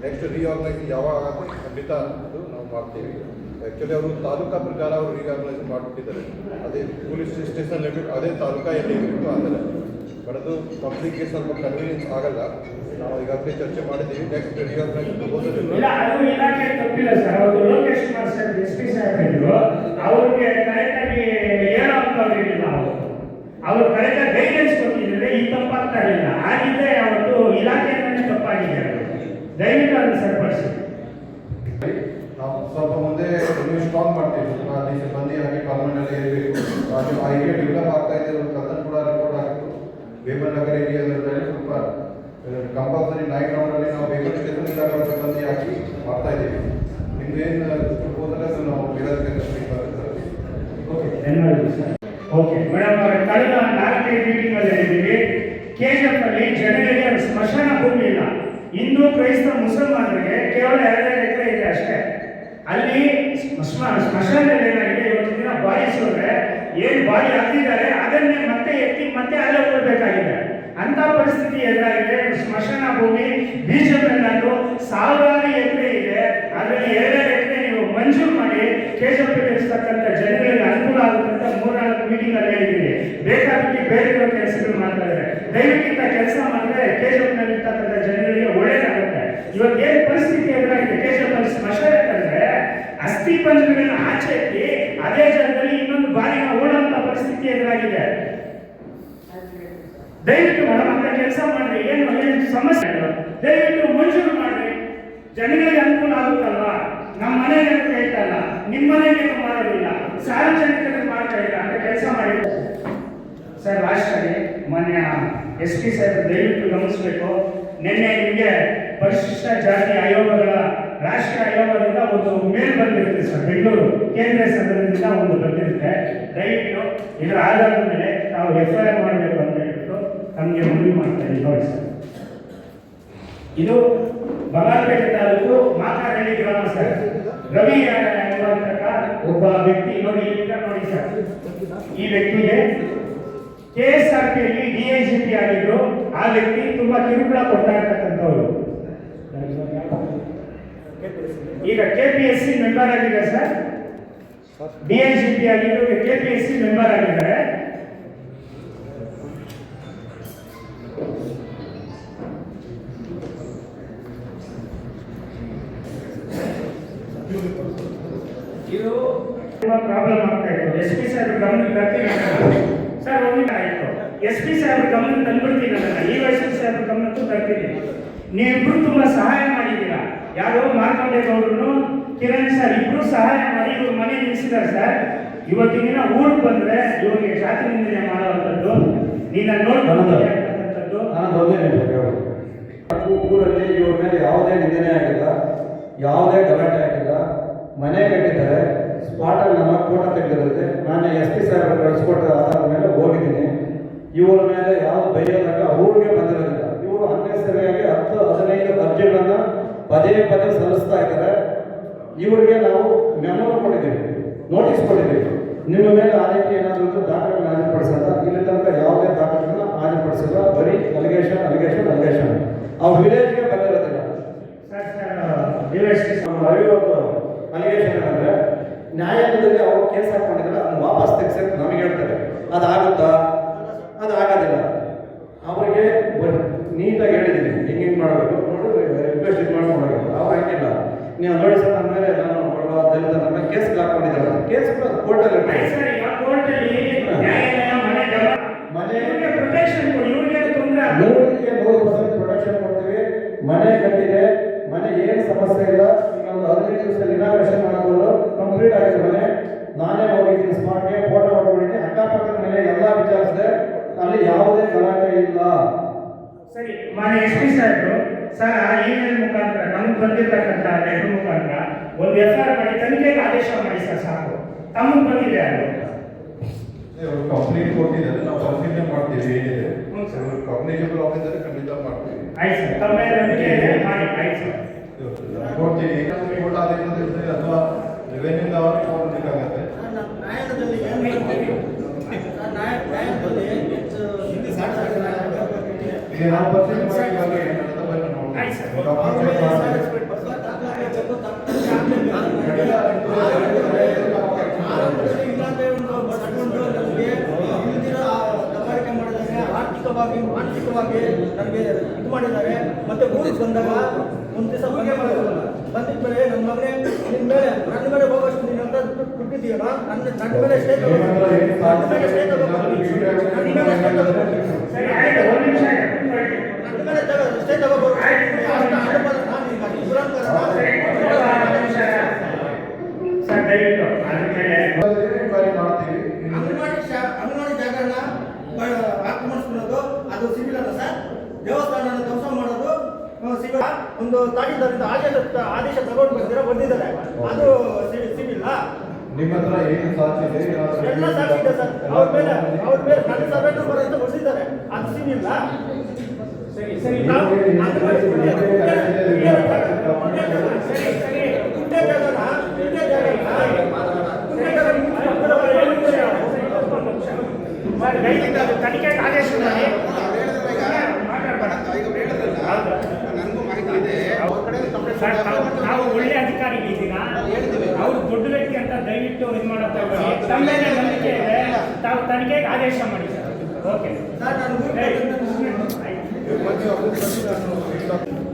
ನೆಕ್ಸ್ಟ್ ರಿಆರ್ಗನೈಸಿಂಗ್ ಯಾವಾಗ ಖಂಡಿತ ಅದು ನಾವು ಮಾಡ್ತೀವಿ. ಆ್ಯಕ್ಚುಲಿ ಅವರು ತಾಲೂಕಾ ಪ್ರಕಾರ ಅವರು ರಿಆರ್ಗನೈಸ್ ಮಾಡಿಬಿಟ್ಟಿದ್ದಾರೆ. ಅದೇ ಪೊಲೀಸ್ ಸ್ಟೇಷನ್ ಲಿಮಿಟ್ ಅದೇ ತಾಲೂಕಾ ಎಲ್ಲಿ ಇರಬೇಕು ಆದರೆ ಬಟ್ ಅದು ಪಬ್ಲಿಕ್ಗೆ ಸ್ವಲ್ಪ ಕನ್ವೀನಿಯನ್ಸ್ ಆಗಲ್ಲ. ನಾವು ಈಗಾಗಲೇ ಚರ್ಚೆ ಮಾಡಿದ್ದೀವಿ. ನೆಕ್ಸ್ಟ್ ರಿಆರ್ಗನೈಸ್ ಪ್ರಪೋಸಲ್ ಇಲ್ಲ, ಅದು ಇಲಾಖೆ ತಪ್ಪಿಲ್ಲ ಸರ್. ಅವರು ಲೋಕೇಶ್ ಕುಮಾರ್ ಸರ್ SP ಸಾಹೇಬರು ಅವ್ರಿಗೆ ಕರೆಕ್ಟಾಗಿ ಏನೋ ಅಂತ ಹೇಳಿಲ್ಲ. ಅವರು ಕರೆಕ್ಟಾಗಿ ಗೈಡೆನ್ಸ್ ಕೊಟ್ಟಿದ್ದಾರೆ, ಈ ತಪ್ಪಾಗ್ತಾ ಇರಲಿಲ್ಲ. ಆಗಿದ್ದರೆ ಅವತ್ತು ಇಲಾಖೆಯಿಂದಲೇ ತಪ್ಪಾಗಿದೆ. ದಯವಿಟ್ಟು ಅದನ್ನು ಸರಿಪಡಿಸಿ. ನಾವು ಸ್ವಲ್ಪ ಮುಂದೆ ಇನ್ನೂ ಸ್ಟ್ರಾಂಗ್ ಮಾಡ್ತೀವಿ. ಅಲ್ಲಿ ಸಿಬ್ಬಂದಿಯಾಗಿ ಪಾರ್ಲಿಮೆಂಟಲ್ಲಿ ಇರಬೇಕು. ಆ ಏರಿಯಾ ಡೆವಲಪ್ ಆಗ್ತಾ ಇದೆ. ಅದನ್ನು ಕೂಡ ರಿಪೋರ್ಟ್ ಆಗಿತ್ತು. ಬೇಬಲ್ ನಗರ ಏರಿಯಾದಲ್ಲಿ ಸ್ವಲ್ಪ ಕಂಪಲ್ಸರಿ ನೈಟ್ ರೌಂಡಲ್ಲಿ ನಾವು ಬೇಬಲ್ ಸ್ಟೇಷನ್ ಇದ್ದಾಗ ಸಿಬ್ಬಂದಿ ಹಾಕಿ ಮಾಡ್ತಾ ಇದ್ದೀವಿ. ನಿಮ್ದೇನು ಪ್ರಪೋಸಲ್ ನಾವು ಬೇರೆ ಓಕೆ, ಧನ್ಯವಾದ ಸರ್. ಓಕೆ ಮೇಡಮ್, ಕಳೆದ 4-5 ಮೀಟಿಂಗಲ್ಲಿ ಹೇಳಿದ್ದೀವಿ, KGF ಅಲ್ಲಿ ಜನರಿಗೆ ಸ್ಮಶಾನ ಭೂಮಿ ಇಲ್ಲ. ಹಿಂದೂ, ಕ್ರೈಸ್ತ, ಮುಸಲ್ಮಾನರಿಗೆ ಕೇವಲ 2 ಎಕರೆ ಇದೆ ಅಷ್ಟೇ. ಅಲ್ಲಿ ಸ್ಮಶಾನದಲ್ಲಿ ಏನಾಗಿದೆ, ಇವತ್ತು ದಿನ ಬಾಯಿಸಿದ್ರೆ ಏನು ಬಾಯಿ ಹಾಕಿದ್ದಾರೆ ಅದನ್ನೇ ಮತ್ತೆ ಎತ್ತಿ ಮತ್ತೆ ಅಲ್ಲೇ ಹೋಗಬೇಕಾಗಿದೆ. ಅಂತ ಪರಿಸ್ಥಿತಿ ಎದುರಾಗಿದೆ. ಸ್ಮಶಾನ ಭೂಮಿ ಬೀಜಗಳನ್ನು 1000 ಎಕರೆ ಇದೆ. ಅದರಲ್ಲಿ 2 ಎಕರೆ ನೀವು ಮಂಜೂರು ಮಾಡಿ KGF ಇರ್ತಕ್ಕಂಥ ಜನಗಳಿಗೆ ಅನುಕೂಲ ಆಗುತ್ತಂತ 3-4 ಮೀಟಿಂಗ್ ಅಲ್ಲಿ ಹೇಳಿದ್ದೀವಿ. ಬೇಕಾಬಿಟ್ಟು ಬೇರೆ ಕೆಲಸಗಳು ಮಾಡ್ತಾ ಇದ್ದಾರೆ. ದಯವಿಟ್ಟು ಕೆಲಸ ಮಾಡಿದ್ರೆ KGF ನಲ್ಲಿರ್ತಕ್ಕಂಥ ಜನಗಳಿಗೆ ಒಳ್ಳೇದಾಗುತ್ತೆ. ಇವತ್ತು ಏನು ಪರಿಸ್ಥಿತಿ ಎದುರಾಗಿದೆ, KGF ಅಲ್ಲಿ ಸ್ಮಶಾನ ಅಂದ್ರೆ ಅಸ್ಥಿ ಪಂಜರಗಳನ್ನ ಆಚೆ ಎತ್ತಿ ಅದೇ ಜಾಗದಲ್ಲಿ ಇನ್ನೊಂದು ಬಾಡಿನ ಓಡುವಂತ ಪರಿಸ್ಥಿತಿ ಎದುರಾಗಿದೆ. ದಯವಿಟ್ಟು ಮೇಡಮ್ ಅಂತ ಕೆಲಸ ಮಾಡ್ರಿ. ಏನು ಸಮಸ್ಯೆ ದಯವಿಟ್ಟು ಮಂಜೂರು ಮಾಡ್ರಿ. ಜನಗಳಿಗೆ ಅನುಕೂಲ ಆಗುತ್ತಲ್ವಾ? ನಮ್ಮ ಮನೆಗೆ ಅಂತ ಹೇಳ್ತಾ ಇಲ್ಲ, ನಿಮ್ಮ ಮನೆಗೆ ಮಾಡೋದಿಲ್ಲ, ಸಾರ್ವಜನಿಕರಿಗೆ ಮಾಡ್ತಾ ಇಲ್ಲ ಅಂತ ಕೆಲಸ ಮಾಡಿ ಸರ್. ಲಾಸ್ಟ್ ಆಗಿ ಮಾನ್ಯ SP ಸಾಹೇಬ್ ದಯವಿಟ್ಟು ಗಮನಿಸಬೇಕು. ನಿನ್ನೆ ನಿಮಗೆ ಪರಿಶಿಷ್ಟ ಜಾತಿ ಆಯೋಗಗಳ ರಾಷ್ಟ್ರೀಯ ಆಯೋಗದಿಂದ ಒಂದು ಮೇಲ್ ಬಂದಿರುತ್ತೆ ಸರ್. ಬೆಂಗಳೂರು ಕೇಂದ್ರ ಸದನದಿಂದ ಒಂದು ಬಂದಿರುತ್ತೆ. ದಯವಿಟ್ಟು ಇದರ ಆಧಾರದ ಮೇಲೆ ತಾವು FIR ಮಾಡಬೇಕು ಅಂತ ಹೇಳ್ಬಿಟ್ಟು ನಮಗೆ ಮನವಿ ಮಾಡ್ತಾ ಇದ್ದೀವಿ ನೋಡಿ ಸರ್. ಇದು ಬಂಗಾರಪೇಟೆ ತಾಲೂಕು ಮಾತಾರಹಳ್ಳಿ ಗ್ರಾಮ ಸರ್. ರವಿ ಎಂಬಂತಕ್ಕ ಒಬ್ಬ ವ್ಯಕ್ತಿ ನೋಡಿ, ಈಗ ನೋಡಿ ಸರ್, ಈ ವ್ಯಕ್ತಿಗೆ KSRPಯಲ್ಲಿ DIGP ಆಗಿದ್ರು. ಆ ವ್ಯಕ್ತಿ ತುಂಬಾ ಕಿರುಕುಳ ಕೊಡ್ತಾ ಇರ್ತಕ್ಕಂಥವ್ರು. ಈಗ KPSC ಮೆಂಬರ್ ಆಗಿದ್ದಾರೆ ಸರ್. DIGP ಆಗಿದ್ರು, KPSC ಮೆಂಬರ್ ಆಗಿದ್ದಾರೆ. ಇದು ತುಂಬಾ ಪ್ರಾಬ್ಲಮ್ ಆಗ್ತಾ ಇತ್ತು. SP ಸಾಹೇಬ್ರ ಗಮನಕ್ಕೆ ಬರ್ತೀನಿ ಸರ್. ಒಂದು ಆಯ್ತು, SP ಸಾಹೇಬ್ರ ಗಮನಕ್ಕೆ ತಂದ್ಬಿಡ್ತೀನಿ ಅದನ್ನ. ಈ ವಯಸ್ಸಿನ ಸಾಹೇಬ್ರ ಗಮನಕ್ಕೂ ಬರ್ತೀನಿ. ನೀವಿಬ್ರು ತುಂಬಾ ಸಹಾಯ ಮಾಡಿದ್ದೀರಾ. ಯಾರೋ ಮಾರ್ಕೊಂಡೇಗೌಡರು, ಕಿರಣ್ ಸರ್ ಇಬ್ರು ಸಹಾಯ ಮಾಡಿ ಇವ್ರ ಮನೆ ನಿಲ್ಲಿಸಿದ್ದಾರೆ ಸರ್. ಇವತ್ತಿನ ದಿನ ಊರಿಗೆ ಬಂದ್ರೆ ಇವ್ರಿಗೆ ಜಾತಿ ನಿಂದನೆ ಮಾಡುವಂಥದ್ದು, ನೀನ ನೋಡ್ಕೊಂಡ್ತಕ್ಕಂಥದ್ದು. ಊರಲ್ಲಿ ಇವ್ರ ಮೇಲೆ ಯಾವುದೇ ನಿಂದನೆ ಆಗಿಲ್ಲ, ಯಾವುದೇ ಗಲಾಟೆ ಆಗಿಲ್ಲ. ಮನೆ ಕಟ್ಟಿದ್ದಾರೆ, ಸ್ಪಾಟಲ್ಲಿ ನಮ್ಮ ಫೋಟೋ ತೆಗೆದಿರುತ್ತೆ. ನಾನು SP ಸಾಹೇಬ್ ಕಳಿಸ್ಕೊಟ್ಟ ಆಧಾರದ ಮೇಲೆ ಹೋಗಿದ್ದೀನಿ. ಇವರ ಮೇಲೆ ಯಾವ ಬೈಯೋದಾಗ ಊರಿಗೆ ಬಂದಿರೋದಿಲ್ಲ. ಇವರು ಅನ್ನೆಸರಿಯಾಗಿ 10-15 ಅರ್ಜಿಗಳನ್ನು ಪದೇ ಪದೇ ಸಲ್ಲಿಸ್ತಾ ಇದ್ದಾರೆ. ಇವರಿಗೆ ನಾವು ಮೆಮೊ ಕೊಟ್ಟಿದ್ದೀವಿ, ನೋಟಿಸ್ ಕೊಟ್ಟಿದ್ದೀವಿ. ನಿಮ್ಮ ಮೇಲೆ ಆ ರೀತಿ ಏನಾದರೂ ದಾಖಲೆಗಳನ್ನ ಹಾಜರುಪಡಿಸಲ್ಲ. ಇಲ್ಲಿ ತನಕ ಯಾವುದೇ ದಾಖಲೆಗಳನ್ನ ಹಾಜರುಪಡಿಸಿಲ್ಲ. ಬರೀ ಅಲಿಗೇಷನ್ ಅಲಿಗೇಷನ್ ಅಲಿಗೇಷನ್. ಅವ್ರ ವಿಲೇಜ್ಗೆ ಬಂದಿರೋದಿಲ್ಲ. ಅಲಿಗೇಷನ್ ಏನಂದ್ರೆ ನ್ಯಾಯಾಲಯದಲ್ಲಿ ಅವರು ಕೇಸ್ ಹಾಕೊಂಡಿದ್ರೆ ಅದನ್ನು ವಾಪಸ್ ತೆಗ್ಸಕ್ಕೆ ನಮಗೆ ಹೇಳ್ತಾರೆ. ಅದಾಗುತ್ತಾ? ಅದು ಆಗೋದಿಲ್ಲ. ಅವರಿಗೆ ನೀಟಾಗಿ ಹೇಳಿದ್ದೀನಿ ಹಿಂಗೆ ಮಾಡಬೇಕು, ನೋಡಿ ರಿಕ್ವೆಸ್ಟ್ ಇದು ಮಾಡ್ಕೊಂಡು. ಅವ್ರು ಹಂಗಿಲ್ಲ. ನೀವು ನೋಡಿ ಸರ್, ನನ್ನ ಮೇಲೆ ನಾನು ಬಡವ ದಲಿತ ನನ್ನ ಕೇಸ್ಗೆ ಹಾಕೊಂಡಿದ್ದಾರೆ. ಕೇಸ್ ಕೋರ್ಟಲ್ಲಿ ಮನೆ ಪ್ರೊಟೆಕ್ಷನ್ ಕೊಡಿ, ಇವ್ರಿಗೆ ತೊಂದರೆ 100% ಪ್ರೊಟೆಕ್ಷನ್ ಕೊಡ್ತೀವಿ. ಮನೆ ಕಟ್ಟಿದೆ, ಮನೆ ಏನು ಸಮಸ್ಯೆ ಇಲ್ಲ. ಈಗ ಒಂದು 15 ದಿವಸದಲ್ಲಿ ಇನಾಗ್ರೇಷನ್ ಮಾಡ್ಬೋದು. ಕಂಪ್ಲೀಟ್ ಆಗಿದೆ ಮನೆ. ನಾನೇ ಹೋಗಿದ್ದೀನಿ ಸ್ಪಾಟ್ಗೆ, ಫೋಟೋ ಹೊಡ್ಕೊಂಡಿದ್ದೀನಿ. ಅಕ್ಕಪಕ್ಕದ ಮೇಲೆ ಎಲ್ಲ ವಿಚಾರಿಸಿದೆ, ಅಲ್ಲಿ ಯಾವುದೇ ಗಲಾಟೆ ಇಲ್ಲ. ಸರಿ, ಮಾನ್ಯ SP ಸಾಹೇಬರು ಸರ್, ಇಮೇಲ್ ಮುಖಾಂತರ ನಮ್ಗೆ ಬಂದಿರ್ತಕ್ಕಂಥ ಲೆಟರ್ ಮುಖಾಂತರ ಒಂದು FIR ಮಾಡಿ ತನಿಖೆಗೆ ಆದೇಶ ಮಾಡಿ ಸರ್. ಸಾಕು, ತಮಗೆ ಬಂದಿದೆ ಅದು. ಕಂಪ್ಲೇಂಟ್ ಕೊಟ್ಟಿದ್ದಾರೆ, ನಾವು ಪರಿಶೀಲನೆ ಮಾಡ್ತೀವಿ. ಏನಿದೆ ಹ್ಞೂ ಸರ್, ಕಾಗ್ನಿಷಬಲ್ ಆಫೀಸರ್ ಖಂಡಿತ ಮಾಡ್ತೀವಿ. ಆಯ್ತು ಸರ್, ತಮ್ಮ ಮೇಲೆ ನಂಬಿಕೆ ಇದೆ, ಮಾಡಿ. ಆಯ್ತು ಸರ್, ನೋಡ್ತೀವಿ. ಕೋರ್ಟ್ ಆದೇಶದ ಇರ್ತದೆ ಅಥವಾ ರೆವೆನ್ಯೂ ಅವ್ರಿಗೆ ಕೊಡಬೇಕಾಗತ್ತೆ. ಈಗ ನಾವು ಪರಿಶೀಲನೆ ಮಾಡಿ ಏನಾಗುತ್ತೆ ಬನ್ನಿ ನೋಡಿ. ಆಯ್ತು ಸರ್. ಆರ್ಥಿಕವಾಗಿ ಮಾನಸಿಕವಾಗಿ ನನಗೆ ಇದು ಮಾಡಿದ್ದಾರೆ. ಮತ್ತೆ ಊರಿಗೆ ಬಂದಾಗ ಒಂದು ದಿವಸ ಬಂದಿದ್ದ ಮೇಲೆ ನನ್ನ ಮಗನೇ ನಿನ್ನ ಮೇಲೆ ನನ್ನ ಮೇಲೆ ಹೋಗೋಷ್ಟು ನೀನು ಅಂತ ಬಿಟ್ಟಿದ್ದೀಯಲ್ಲ, ನನ್ನ ಮೇಲೆ ಸ್ಟೇ ಸ್ಟೇ ತಗೋಬೋದು. ಸರ್ ದಯವಿಟ್ಟು ಅದ್ರ ಮೇಲೆ ಎಂಕ್ವೈರಿ ಮಾಡ್ತೀವಿ. ಅಂಗನವಾಡಿ ಜಾಗಗಳನ್ನ ಆಕ್ರಮಿಸ್ಕೊಳ್ಳೋದು ಅದು ಸಿವಿಲ್ ಅಲ್ಲ ಸರ್. ದೇವಸ್ಥಾನ ಧ್ವಂಸ ಮಾಡೋದು ಸಿವಿಲ್. ಒಂದು ತಾಗಿದ್ದರಿಂದ ಆದೇಶ ತಗೊಂಡು ಬಂದಿದ್ದಾರೆ, ಅದು ಸಿವಿಲ್. ನಿಮ್ಮ ಹತ್ರ ಏನು ಸಾಕ್ಷಿ ಇದೆ? ಎಲ್ಲ ಸಾಕ್ಷಿ ಇದೆ ಸರ್. ಅವ್ರ ಮೇಲೆ ನನ್ನ ಸರ್ವೆ ನಂಬರ್ ಅಂತ ಹೊಡಿಸಿದ್ದಾರೆ, ಅದು ಸಿವಿಲ್. ಸರಿ ಸರಿ ತನಿಖೆಗೆ ಆದೇಶ ಮಾಡಿ. ನಾವು ಒಳ್ಳೆ ಅಧಿಕಾರಿಗಳಿದ್ದೀರಾ, ಅವ್ರು ದೊಡ್ಡ ವ್ಯಕ್ತಿ ಅಂತ ದಯವಿಟ್ಟು ಇದು ಮಾಡಕ್ಕೆ ತಮ್ಮ ಮೇಲೆ ನಂಬಿಕೆ ಇದೆ. ತಾವು ತನಿಖೆಗೆ ಆದೇಶ ಮಾಡಿ sir. Okay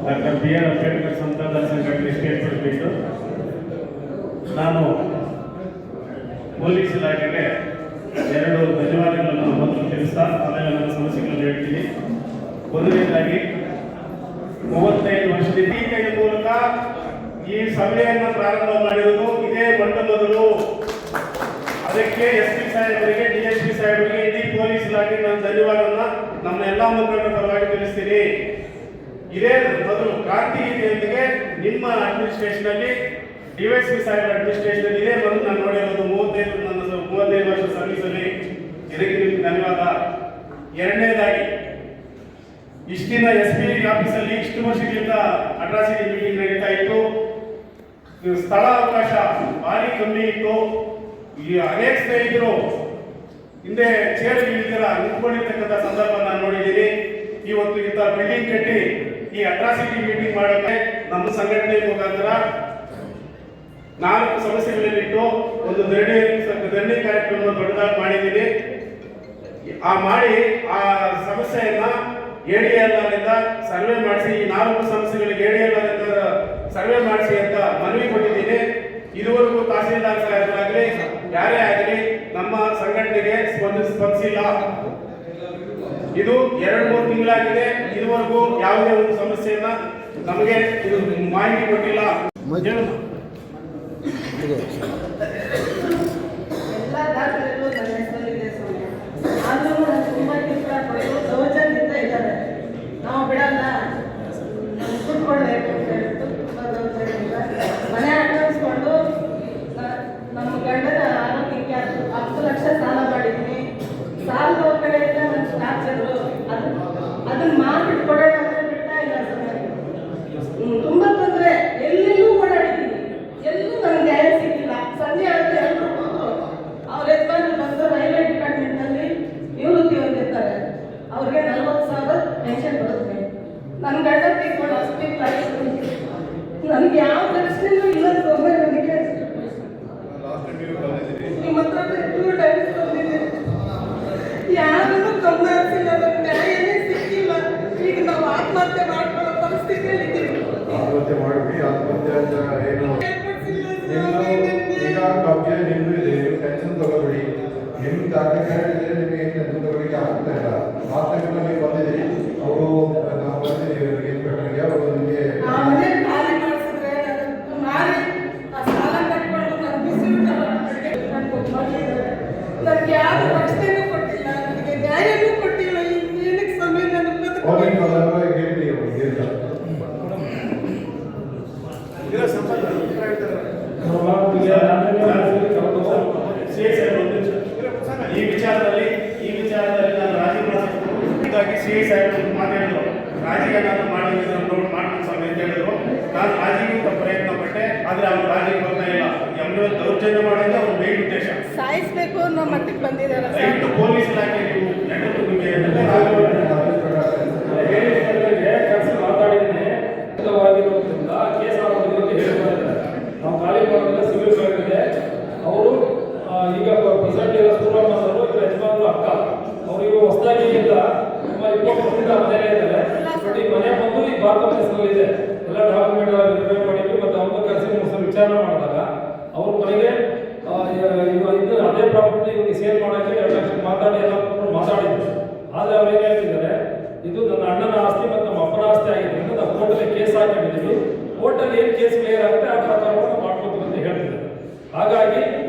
doctor BR Ambedkar ಸಂತಾನ ಸಂಘಟನೆ ಸ್ಟೇಟ್ ಪ್ರೆಸಿಡೆಂಟ್. ನಾನು ಪೊಲೀಸ್ ಇಲಾಖೆಗೆ 2 ಧನ್ಯವಾದಗಳನ್ನು ಮೊದಲು ತಿಳಿಸ್ತಾ ಆಮೇಲೆ ನನ್ನ ಸಮಸ್ಯೆಗಳನ್ನು ಹೇಳ್ತೀನಿ. ಮೊದಲನೇದಾಗಿ 35 ವರ್ಷದಿಂದ ಈ ಮೂಲಕ ಈ ಸಭೆಯನ್ನು ಪ್ರಾರಂಭ ಮಾಡಿರುವುದು ಇದೇ ಮೊದಲು. ಅದಕ್ಕೆ SP ಸಾಹೇಬರಿಗೆ, DSP ಸಾಹೇಬರಿಗೆ, ಇಡೀ ಪೊಲೀಸ್ ಇಲಾಖೆ ನಾನು ಧನ್ಯವಾದವನ್ನು ನಮ್ಮ ಎಲ್ಲ ಮುಖಂಡರ ಪರವಾಗಿ ತಿಳಿಸ್ತೀನಿ. ಇದೇ ಮೊದಲು ಕ್ರಾಂತಿಯೊಂದಿಗೆ ನಿಮ್ಮ ಅಡ್ಮಿನಿಸ್ಟ್ರೇಷನ್ ಅಲ್ಲಿ, DSP ಸಾಹೇಬರ ಅಡ್ಮಿನಿಸ್ಟ್ರೇಷನ್ ಅಲ್ಲಿ ಇದೇ ಮೊದಲು ನಾನು ನೋಡಿರೋದು. 35 ವರ್ಷ ಸರ್ವಿಸ್ ಅಲ್ಲಿ. ಇದಕ್ಕೆ ನಿಮ್ಗೆ ಧನ್ಯವಾದ. ಎರಡನೇದಾಗಿ ಇಷ್ಟಿನ SP ಆಫೀಸಲ್ಲಿ ಇಷ್ಟು ವರ್ಷಗಳಿಂದ ಅಟ್ರಾಸಿಟಿ ಮೀಟಿಂಗ್ ನಡೀತಾ ಇತ್ತು. ಸ್ಥಳ ಅವಕಾಶ ಭಾರಿ ಕಮ್ಮಿ ಇತ್ತು. ಈ ಅನೇಕ ಸ್ನೇಹಿತರು ಹಿಂದೆ ಚೇರ್ ಇಳಿದಿರ ನಿಂತ್ಕೊಂಡಿರ್ತಕ್ಕಂಥ ಸಂದರ್ಭ ನಾನು ನೋಡಿದ್ದೀನಿ. ಇವತ್ತು ಇಂಥ ಬಿಲ್ಡಿಂಗ್ ಕಟ್ಟಿ ಈ ಅಟ್ರಾಸಿಟಿ ಮೀಟಿಂಗ್ ಮಾಡೋಕೆ ನಮ್ಮ ಸಂಘಟನೆ ಮುಖಾಂತರ 4 ಸಮಸ್ಯೆಗಳನ್ನಿಟ್ಟು ಒಂದು ಧರಣಿ ಕಾರ್ಯಕ್ರಮವನ್ನು ದೊಡ್ಡದಾಗಿ ಮಾಡಿದ್ದೀನಿ. ಮಾಡಿ ಆ ಸಮಸ್ಯೆಯನ್ನ ADLR ಇಂದ ಸರ್ವೆ ಮಾಡಿಸಿ ಈ 4 ಸಮಸ್ಯೆಗಳಿಗೆ ADLR ಇಂದ ಸರ್ವೆ ಮಾಡಿಸಿ ಅಂತ ಮನವಿ ಕೊಟ್ಟಿದ್ದೀನಿ. ಇದುವರೆಗೂ ತಹಸೀಲ್ದಾರ್ ಸಾಹೇಬರಾಗಲಿ ಯಾರೇ ಆಗಲಿ ನಮ್ಮ ಸಂಘಟನೆಗೆ ಸ್ಪಂದಿಸಿಲ್ಲ. ಇದು 2-3 ತಿಂಗಳಾಗಿದೆ. ಇದುವರೆಗೂ ಯಾವುದೇ ಒಂದು ಸಮಸ್ಯೆಯನ್ನ ನಮಗೆ ಇದು ಮಾಹಿತಿ ಕೊಟ್ಟಿಲ್ಲ. ಎಲ್ಲ ದಾಖಲೆಗಳು ನನ್ನ ಹೆಸರಲ್ಲಿದೆ ಸ್ವಾಮಿ. ಆದ್ರೂ ನಾನು ತುಂಬಾ ಕಿರುಕುಳ ಕೊಟ್ಟು ದೌರ್ಜನ್ಯದಿಂದ ಇದ್ದಾರೆ. ನಾವು ಬಿಡಲ್ಲ, ನಾವು ಕೂತ್ಕೊಳ್ಬೇಕು ಅಂತ ಹೇಳ್ಬಿಟ್ಟು ತುಂಬಾ ದೌರ್ಜನ್ಯದಿಂದ ಮನೆ ಅಡ್ವಾನ್ಸ್ಕೊಂಡು ನಮ್ಮ ಗಂಡನ ಆರೋಗ್ಯಕ್ಕೆ 10 ಲಕ್ಷ ಸಾಲ ಮಾಡಿದ್ದೀನಿ. ಸಾಲದ ಕಡೆಯಿಂದ ನನ್ನ ಟಾರ್ಚರು ಅದನ್ನ ಮಾರ್ಬಿಟ್ಟು ಕೊಡೋಣ ಅಂದ್ರೆ ಬಿಡ್ತಾ ಇಲ್ಲ ಸ್ವಾಮಿ. ತುಂಬಾ ತೊಂದರೆ, ಎಲ್ಲೆಲ್ಲೂ ಓಡಾಡಿದ್ದೀನಿ, ಎಲ್ಲೂ ನನಗೆ ನ್ಯಾಯ ಸಿಕ್ಕಿಲ್ಲ. ಸಂಜೆ ಆಗುತ್ತೆ ಎಲ್ಲರೂ ಕೂತು ಅವ್ರ ಯಜಮಾನ ಬಂದು ರೈಲ್ವೆ ಡಿಪಾರ್ಟ್ಮೆಂಟ್ ನಲ್ಲಿ ನಿವೃತ್ತಿ ಹೊಂದಿರ್ತಾರೆ. ಅವ್ರಿಗೆ 40,000 ಪೆನ್ಷನ್ ಬರುತ್ತೆ. ನನ್ನ ಗಂಡ ತಿಳ್ಕೊಂಡು ಅಷ್ಟು ನನಗೆ ಯಾವ ರಕ್ಷಣೆನೂ ಇಲ್ಲ ಸ್ವಾಮಿ. ನನಗೆ ನಿಮ್ಮ ಹತ್ರ 2 ಟೈಮ್ಸ್ ಬಂದಿದೆ, ಯಾರನ್ನೂ ಗಮನ ಹರಿಸಿಲ್ಲ. ನನಗೆ ನ್ಯಾಯನೇ ಸಿಕ್ಕಿಲ್ಲ. ಈಗ ನಾವು ಆತ್ಮಹತ್ಯೆ ಮಾಡ್ಕೊಳ್ಳೋ ಪರಿಸ್ಥಿತಿಯಲ್ಲಿದ್ದೀವಿ. ಆತ್ಮಹತ್ಯೆ ಮಾಡಿ ಆತ್ಮಹತ್ಯೆ ಅಂತ ಏನು ಈಗ ಕಬ್ಜೆ ನಿಮ್ದು ಇದೆ, ನೀವು ಟೆನ್ಷನ್ ತಗೋಬೇಡಿ. ನಿಮ್ಮ ದಾಖಲೆಗಳಿದೆ, ನಿಮಗೆ ಏನು ಟೆನ್ಷನ್ ತಗೋಲಿಕ್ಕೆ ಆಗ್ತಾ ಇಲ್ಲ. ಆ ಟೈಮಲ್ಲಿ ನೀವು ಬಂದಿದ್ದೀರಿ, ಅವರು ನಾವು ಬಂದಿದ್ದೀವಿ ಇನ್ಸ್ಪೆಕ್ಟರ್ಗೆ, ಅವರು ನಿಮಗೆ ಮನೆ ಖಾಲಿ ಮಾಡಿಸಿದ್ರೆ ನಾನು ಮಾರಿ ಆ ಸಾಲ ಕಟ್ಕೊಂಡು ನಾನು ಬಿಸಿ ಊಟ ಮಾಡಿದ್ದಾರೆ. ನನಗೆ ಯಾರು ರಕ್ಷಣೆನೂ ಕೊಟ್ಟಿಲ್ಲ, ನನಗೆ ನ್ಯಾಯನೂ ಕೊಟ್ಟಿಲ್ಲ. ಏನಕ್ಕೆ ಸಮಯ ನನ್ನ ಹೋಗಿ ಹೇಳ್ತೀವಿ ಅವ್ರಿಗೆ ಇಲ್ಲ. ಈ ವಿಚಾರದಲ್ಲಿ ನಾನು ರಾಜೀನಾಮೆ CI ಸಾಹೇಬ್ ಮಾತಾಡಿದ್ರು. ರಾಜೀನಾಮೆ ಮಾಡ್ಕೊಂಡು ಸ್ವಾಮಿ ಅಂತ ಹೇಳಿದ್ರು. ನಾನು ರಾಜಿಗೆ ಪ್ರಯತ್ನ ಪಟ್ಟೆ, ಆದ್ರೆ ಅವ್ರು ರಾಜಿಗೆ ಬರ್ತಾ ಇಲ್ಲ. ಎಮ್ಮೆ ದೌರ್ಜನ್ಯ ಮಾಡೋದು ಅವ್ರ ಮೇನ್ ಉದ್ದೇಶ. ಸಾಯಿಸ್ಬೇಕು ಅನ್ನೋ ಮಟ್ಟಕ್ಕೆ ಬಂದಿದ್ದಾರೆ. ದಯವಿಟ್ಟು ಪೊಲೀಸ್ ಇಲಾಖೆ ನೀವು ಕೆಲಸ ಮಾತಾಡಿದ್ದೀನಿ ಆಗಿರೋದ್ರಿಂದ ಕೇಸ್ ಆಗೋದು ಅಂತ ಹೇಳಿದ್ದಾರೆ. ನಾವು ಖಾಲಿ ಮಾಡೋದಿಲ್ಲ, ಸಿವಿಲ್ ಇದೆ. ಅವರು ಈಗ ಪ್ರೆಸೆಂಟ್ ಇರೋ ಸೂರಮ್ಮ ಅವರು ಇವರ ಯಜಮಾನರು ಅಕ್ಕ ಅವರಿಗೆ ಹೊಸದಾಗಿ ಈಗ ನಮ್ಮ 20 ವರ್ಷದಿಂದ ಮನೆಯಲ್ಲೇ ಇದ್ದಾರೆ. ಬಟ್ ಈ ಮನೆ ಬಂದು ಈ ಬಾರ್ಕ ಹೆಸರಲ್ಲಿದೆ. ಎಲ್ಲ ಡಾಕ್ಯುಮೆಂಟ್ ಎಲ್ಲ ವೆರಿಫೈ ಮಾಡಿದ್ವಿ. ಮತ್ತು ಅವ್ರನ್ನ ಕರೆಸಿ ವಿಚಾರಣೆ ಮಾಡಿದಾಗ ಅವ್ರ ಮನೆಗೆ ಇದು ಅದೇ ಪ್ರಾಪರ್ಟಿ ಇವ್ರಿಗೆ ಸೇಲ್ ಮಾಡೋಕ್ಕೆ 2 ಲಕ್ಷ ಮಾತಾಡಿ ಎಲ್ಲ ಮಾತಾಡಿದ್ರು. ಆದರೆ ಅವ್ರು ಏನು ಹೇಳ್ತಿದ್ದಾರೆ, ಇದು ನನ್ನ ಅಣ್ಣನ ಆಸ್ತಿ ಮತ್ತು ನಮ್ಮ ಅಪ್ಪನ ಆಸ್ತಿ ಆಗಿದ್ದರಿಂದ ನಾವು ಕೋರ್ಟಲ್ಲಿ ಕೇಸ್ ಹಾಕೊಂಡಿದ್ದೀವಿ. ಕೋರ್ಟಲ್ಲಿ ಏನು ಕೇಸ್ ಕ್ಲಿಯರ್ ಆಗುತ್ತೆ ಆ ಪ್ರಕಾರವನ್ನು ಮಾಡ್ಕೊತೀವಿ ಅಂತ ಹೇಳ್ತಿದ್ದಾರೆ. ಹಾಗಾಗಿ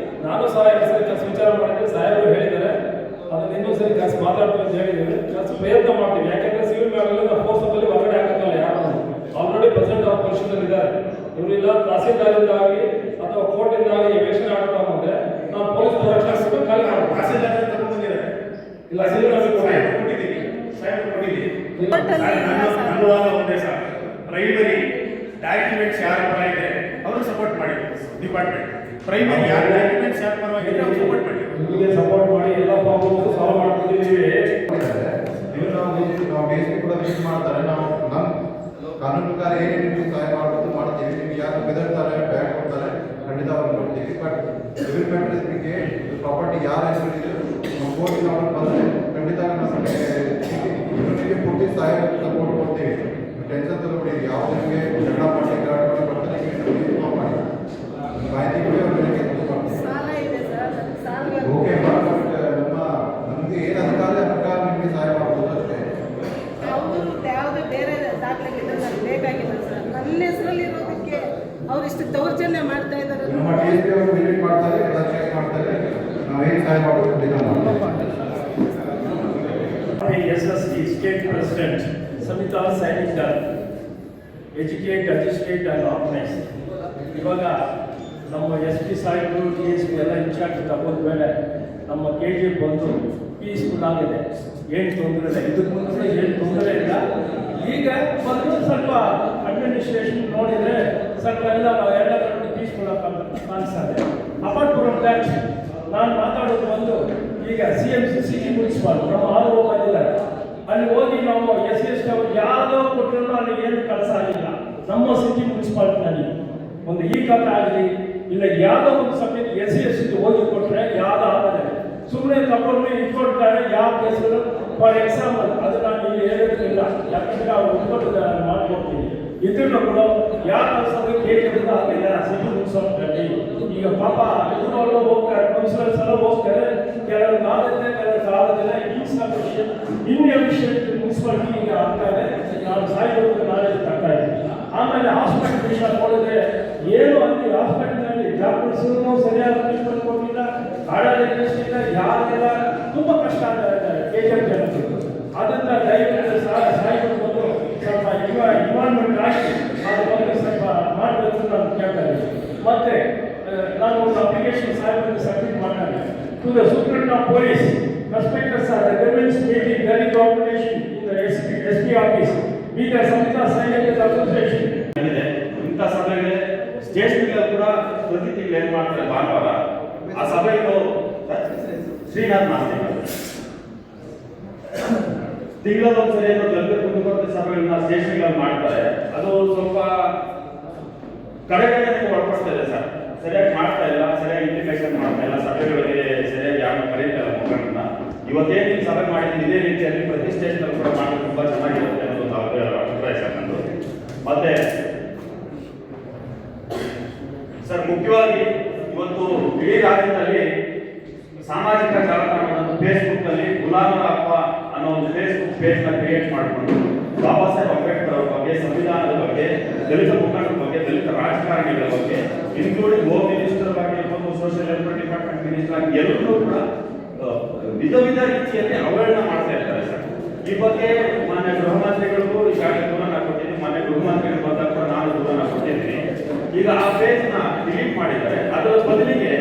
ನಾನು ಸಹ 2 ಸರಿ ಕೆಲಸ ವಿಚಾರ ಮಾಡಿದ್ರೆ ಸಾಹೇಬರು ಹೇಳಿದ್ದಾರೆ, ಅದನ್ನು ಇನ್ನೊಂದು ಸರಿ ಕೆಲಸ ಮಾತಾಡ್ತೀವಿ ಅಂತ ಹೇಳಿದ್ದೀವಿ. ಕೆಲಸ ಪ್ರಯತ್ನ ಮಾಡ್ತೀವಿ. ಯಾಕೆಂದರೆ ಸಿವಿಲ್ ಮ್ಯಾಗಲ್ಲಿ ನಾವು ಫೋರ್ಸಲ್ಲಿ ಹೊರಗಡೆ ಹಾಕಕ್ಕಲ್ಲ. ಯಾರು ಆಲ್ರೆಡಿ ಪ್ರೆಸೆಂಟ್ ಅವ್ರ ಪೊಸಿಷನಲ್ಲಿ ಇದ್ದಾರೆ. ಇವರಿಲ್ಲ ತಹಸೀಲ್ದಾರಿಂದಾಗಿ ಅಥವಾ ಕೋರ್ಟಿಂದಾಗಿ ಎವಿಕ್ಷನ್ ಆಡ್ತಾ ಬಂದರೆ ನಾವು ಪೊಲೀಸ್ ಪ್ರೊಟೆಕ್ಷನ್ ಖಾಲಿ ಮಾಡ್ತೀವಿ. ತಹಸೀಲ್ದಾರ್ ತಗೊಂಡಿದ್ದಾರೆ. ಇಲ್ಲ ಕೊಟ್ಟಿದ್ದೀನಿ. ಅನ್ನುವಾಗ ಒಂದೇ ಸರ್ ಪ್ರೈಮರಿ ಡಾಕ್ಯುಮೆಂಟ್ಸ್ ಯಾರ ಪರ ಇದೆ ಅವರು ಸಪೋರ್ಟ್ ಮಾಡಿ. ಡಿಪಾರ್ಟ್ಮೆಂಟ್ ಪ್ರೈಮರಿ ಯಾರು ಡಾಕ್ಯುಮೆಂಟ್ಸ್ ಯಾರ ಪರವಾಗಿದೆ ಅವ್ರು ಸಪೋರ್ಟ್ ಮಾಡಿ. ನಿಮಗೆ ಸಪೋರ್ಟ್ ಮಾಡಿ ಎಲ್ಲ ಪ್ರಾಬ್ಲಮ್ಸ್ ಸಾಲ್ವ್ ಮಾಡ್ತಿದ್ದೀವಿ. ನೀವು ನಾವು ಬೇಸಿಗೆ ಕೂಡ ವಿಸಿಟ್ ಮಾಡ್ತಾರೆ. ನಾವು ನಮ್ಮ ಕಾನೂನು ಪ್ರಕಾರ ಏನೇನು ಸಹಾಯ ಮಾಡೋದು ಮಾಡ್ತೀವಿ. ನಿಮ್ಗೆ ಯಾರು ಬೆದರ್ತಾರೆ, ಬ್ಯಾಗ್ ಕೊಡ್ತಾರೆ, ಖಂಡಿತ ಅವ್ರನ್ನ ನೋಡ್ತೀವಿ. ಬಟ್ ಸಿವಿಲ್ ಮ್ಯಾಟರ್ಸ್ಗೆ ಪ್ರಾಪರ್ಟಿ ಯಾರ ಹೆಸರಿದೆ ನಮ್ಮ ಕೋರ್ಟಿನ ಅವ್ರು ಬಂದರೆ ಖಂಡಿತ ನಿಮಗೆ ಪೂರ್ತಿ ಸಹಾಯ ಸಪೋರ್ಟ್ ಕೊಡ್ತೀವಿ. ಟೆನ್ಷನ್ ತಗೋಬೇಡಿ. ಯಾವ ನಿಮಗೆ ಜಗಳ ಮಾಡಿ ಬರ್ತಾರೆ ಇನ್ಫಾರ್ಮ್ ಮಾಡಿ. ಮಾಹಿತಿ ಕೊಡಿ, ಅವ್ರ ಮೇಲೆ ಕೆಲಸ ಮಾಡ್ತೀವಿ. ಸಾಲ ಇದೆ ಸರ್, ಸಾಲ ಓಕೆ ಬಟ್ ನಮಗೆ ಏನು ಅಧಿಕಾರ ಪ್ರಕಾರ ನಿಮಗೆ ಸಹಾಯ ಮಾಡ್ಬೋದು ಅಷ್ಟೇ. ಯಾವುದೇ ಬೇರೆ ದಾಖಲೆಗಳಿದ್ರೆ ನನಗೆ ಬೇಕಾಗಿಲ್ಲ ಸರ್. ನನ್ನ ಹೆಸರಲ್ಲಿ ಇರೋದಕ್ಕೆ ಅವ್ರು ಇಷ್ಟು ದೌರ್ಜನ್ಯ ಮಾಡ್ತಾ ಇದ್ದಾರೆ. ನಮ್ಮ TSP ಅವರು ವಿಸಿಟ್ ಮಾಡ್ತಾರೆ, ಚೆಕ್ ಮಾಡ್ತಾರೆ. ನಾವೇನು ಸಹಾಯ ಮಾಡೋದು ಖಂಡಿತ ಮಾಡ್ತೀವಿ. SST State President Samita Sainikar, Educate, Legislate and Organize. ಇವಾಗ ನಮ್ಮ SP ಸಾಹೇಬರು DSP ಎಲ್ಲ ಇನ್ಚಾರ್ಜ್ ತಗೊಂಡ ಮೇಲೆ ನಮ್ಮ KG ಬಂದು ಪೀಸ್ಫುಲ್ ಆಗಿದೆ, ಏನು ತೊಂದರೆ ಇಲ್ಲ. ಇದಕ್ಕೆ ಮುಂದೆ ಏನು ತೊಂದರೆ ಇಲ್ಲ. ಈಗ ಮೊದಲು ಸ್ವಲ್ಪ ಅಡ್ಮಿನಿಸ್ಟ್ರೇಷನ್ ನೋಡಿದರೆ ಸ್ವಲ್ಪ ಎಲ್ಲ ಕಡೆ ಪೀಸ್ಫುಲ್ ಆಗಿ ಕಾಣಿಸ್ತದೆ. ಅಪಾರ್ಟ್ ಫ್ರಮ್ ದ್ಯಾಟ್ ನಾನು ಮಾತಾಡೋದು ಒಂದು, ಈಗ CMC ಸಿಟಿ ಮುನ್ಸಿಪಾಲ್ ನಮ್ಮ ಆರು ಬಂದಿದ್ದಾರೆ, ಅಲ್ಲಿ ಹೋಗಿ ನಾವು SC ಅವ್ರು ಯಾವುದೋ ಕೊಟ್ಟರು ಅಲ್ಲಿ ಏನು ಕೆಲಸ ಆಗಿಲ್ಲ. ನಮ್ಮ ಸಿಟಿ ಮುನ್ಸಿಪಾಲ್ಟಿನಲ್ಲಿ ಒಂದು ಈ ಖಾತೆ ಆಗಲಿ ಇಲ್ಲ ಯಾವುದೋ ಒಂದು ಸಬ್ಜೆಕ್ಟ್ SC ಹೋಗಿ ಕೊಟ್ಟರೆ ಯಾವುದೋ ಆಗಲ್ಲ. ಸುಮ್ಮನೆ ತಗೊಂಡು ಇಟ್ಕೊಳ್ತಾರೆ ಯಾವ ಕೇಸಲ್ಲಿ. ಫಾರ್ ಎಕ್ಸಾಂಪಲ್ ಅದು ನಾನು ಇಲ್ಲಿ ಹೇಳೋದಿಲ್ಲ, ಯಾಕಂದರೆ ಅವ್ರು ಉತ್ಪತ್ತಿ ಮಾಡ್ಕೊಡ್ತೀನಿ. ಇದನ್ನು ಕೂಡ ಯಾವ ಕೆಲಸಕ್ಕೆ ಕೇಳಿದ್ರೆ ಆಗಿಲ್ಲ ಸಿಟಿ ಮುನ್ಸಿಪಾಲ್ಟಿನಲ್ಲಿ. ಈಗ ಪಾಪ ಇವರು ಹೋಗ್ತಾರೆ, ಕೌನ್ಸಿಲರ್ಸ್ ಎಲ್ಲ ಹೋಗ್ತಾರೆ, ಕೆಲವರು ಆಗುತ್ತೆ ಕೆಲವರು ಆಗೋದಿಲ್ಲ. ಇನ್ಎಫಿಷಿಯಂಟ್ ಮುನ್ಸಿಪಾಲಿಟಿ ಈಗ ಆಗ್ತಾರೆ. ನಾನು ಸಾಯಿರೋದು ನಾಲೆಜ್ ತಗ್ತಾ ಇದ್ದೀನಿ. ಆಮೇಲೆ ಹಾಸ್ಪಿಟಲ್ ವಿಷಯ ನೋಡಿದ್ರೆ ಏನು ಅಲ್ಲಿ ಹಾಸ್ಪಿಟಲ್ನಲ್ಲಿ ಡಾಕ್ಟರ್ಸ್ಗೂ ಸರಿಯಾದ ಟ್ರೀಟ್ಮೆಂಟ್ ಕೊಟ್ಟಿಲ್ಲ, ಆಡಳಿತ ಇಲ್ಲ, ಯಾರಿಲ್ಲ, ತುಂಬ ಕಷ್ಟ ಆಗ್ತಾ ಇದ್ದಾರೆ KGF ಜನತೆ. ಅದರಿಂದ ದಯವಿಟ್ಟು ಸಾಯಿಗಳು ಬಂದು ಸ್ವಲ್ಪ ಇನ್ವಾಲ್ವ್ಮೆಂಟ್ ಆಗಿ ಅದು ಬಂದು ಸ್ವಲ್ಪ ಮಾಡಬೇಕು ನಾನು ಕೇಳ್ತಾ ಇದ್ದೀನಿ. ಮತ್ತು ನಾನು ಒಂದು ಅಪ್ಲಿಕೇಶನ್ ಸಾಹೇಬರಿಗೆ ಸಬ್ಮಿಟ್ ಮಾಡಿದೆ to the superintendent of police. Prospectus are the government's meeting very coordination in the SP office. We the Samhita Scientific Association. ಇಂಥ ಸಭೆಗೆ ಸ್ಟೇಷನ್ಗಳು ಕೂಡ ಪ್ರತಿ ತಿಂಗಳು ಏನು ಮಾಡ್ತಾರೆ ಭಾನುವಾರ ಆ ಸಭೆಗಳು ಶ್ರೀನಾಥ್ ಮಾಸ್ತಿ ತಿಂಗಳಲ್ಲಿ ಒಂದ್ಸರಿ ಏನು ದಲಿತ ಕುಂದುಕೊರತೆ ಸಭೆಗಳನ್ನ ಸ್ಟೇಷನ್ಗಳು ಮಾಡ್ತಾರೆ. ಅದು ಸ್ವಲ್ಪ ಕಡೆಗಣನೆಗೆ ಒಳಪಡ್ತಾ ಇದೆ ಸರ್. ಸರಿಯಾಗಿ ಮಾಡ್ತಾ ಇಲ್ಲ, ಸರಿಯಾಗಿ ಇಂಟಿಮೇಷನ್ ಮಾಡ್ತಾ ಇಲ್ಲ, ಸಭೆಗಳಿಗೆ ಸರಿಯಾಗಿ ಯಾರು ಕರೀತಾ ಇಲ್ಲ ಮುಖಂಡರನ್ನ. ಇವತ್ತೇನು ಸಭೆ ಮಾಡಿದ್ದೀನಿ ಇದೇ ರೀತಿಯಲ್ಲಿ ಪ್ರತಿ ಸ್ಟೇಷನಲ್ಲಿ ಕೂಡ ಮಾಡಿ ತುಂಬ ಚೆನ್ನಾಗಿರುತ್ತೆ ಅನ್ನೋದು ಅಭಿಪ್ರಾಯ ಸರ್ ನಂದು. ಮತ್ತೆ ಸರ್ ಮುಖ್ಯವಾಗಿ ಇವತ್ತು ಇಡೀ ರಾಜ್ಯದಲ್ಲಿ ಸಾಮಾಜಿಕ ಜಾಲತಾಣವನ್ನು ಫೇಸ್ಬುಕ್ನಲ್ಲಿ ಗುಲಾಮರ ಹಬ್ಬ ಅನ್ನೋ ಒಂದು ಫೇಸ್ಬುಕ್ ಪೇಜ್ನ ಕ್ರಿಯೇಟ್ ಮಾಡಿಕೊಂಡು ಬಾಬಾ ಸಾಹೇಬ್ ಅಂಬೇಡ್ಕರ್ ಅವರ ಬಗ್ಗೆ, ಸಂವಿಧಾನದ ಬಗ್ಗೆ, ದಲಿತ ಮುಖಂಡರ ಬಗ್ಗೆ, ದಲಿತ ರಾಜಕಾರಣಿಗಳ ಬಗ್ಗೆ, ಇನ್ಕ್ಲೂಡಿಂಗ್ ಹೋಮ್ ಮಿನಿಸ್ಟರ್ ಆಗಿರ್ಬೋದು, ಸೋಷಿಯಲ್ ವೆಲ್ಫೇರ್ ಡಿಪಾರ್ಟ್ಮೆಂಟ್ ಮಿನಿಸ್ಟರ್ ಆಗಿ ಎಲ್ಲರೂ ಕೂಡ ವಿಧ ರೀತಿಯಲ್ಲಿ ಅವಹೇಳನ ಮಾಡ್ತಾ ಇರ್ತಾರೆ ಸರ್. ಈ ಬಗ್ಗೆ ಮಾನ್ಯ ಗೃಹ ಮಂತ್ರಿಗಳಿಗೂ ಈಗಾಗಲೇ ದೂರನ್ನ ಕೊಟ್ಟಿದ್ದೀನಿ. ಮಾನ್ಯ ಗೃಹ ಮಂತ್ರಿಗಳು ಬಂದಾಗ ಕೂಡ ನಾನು ದೂರನ್ನ ಕೊಟ್ಟಿದ್ದೀನಿ. ಈಗ ಆ ಪೇಜ್ನ ಡಿಲೀಟ್ ಮಾಡಿದ್ದಾರೆ. ಅದರ ಬದಲಿಗೆ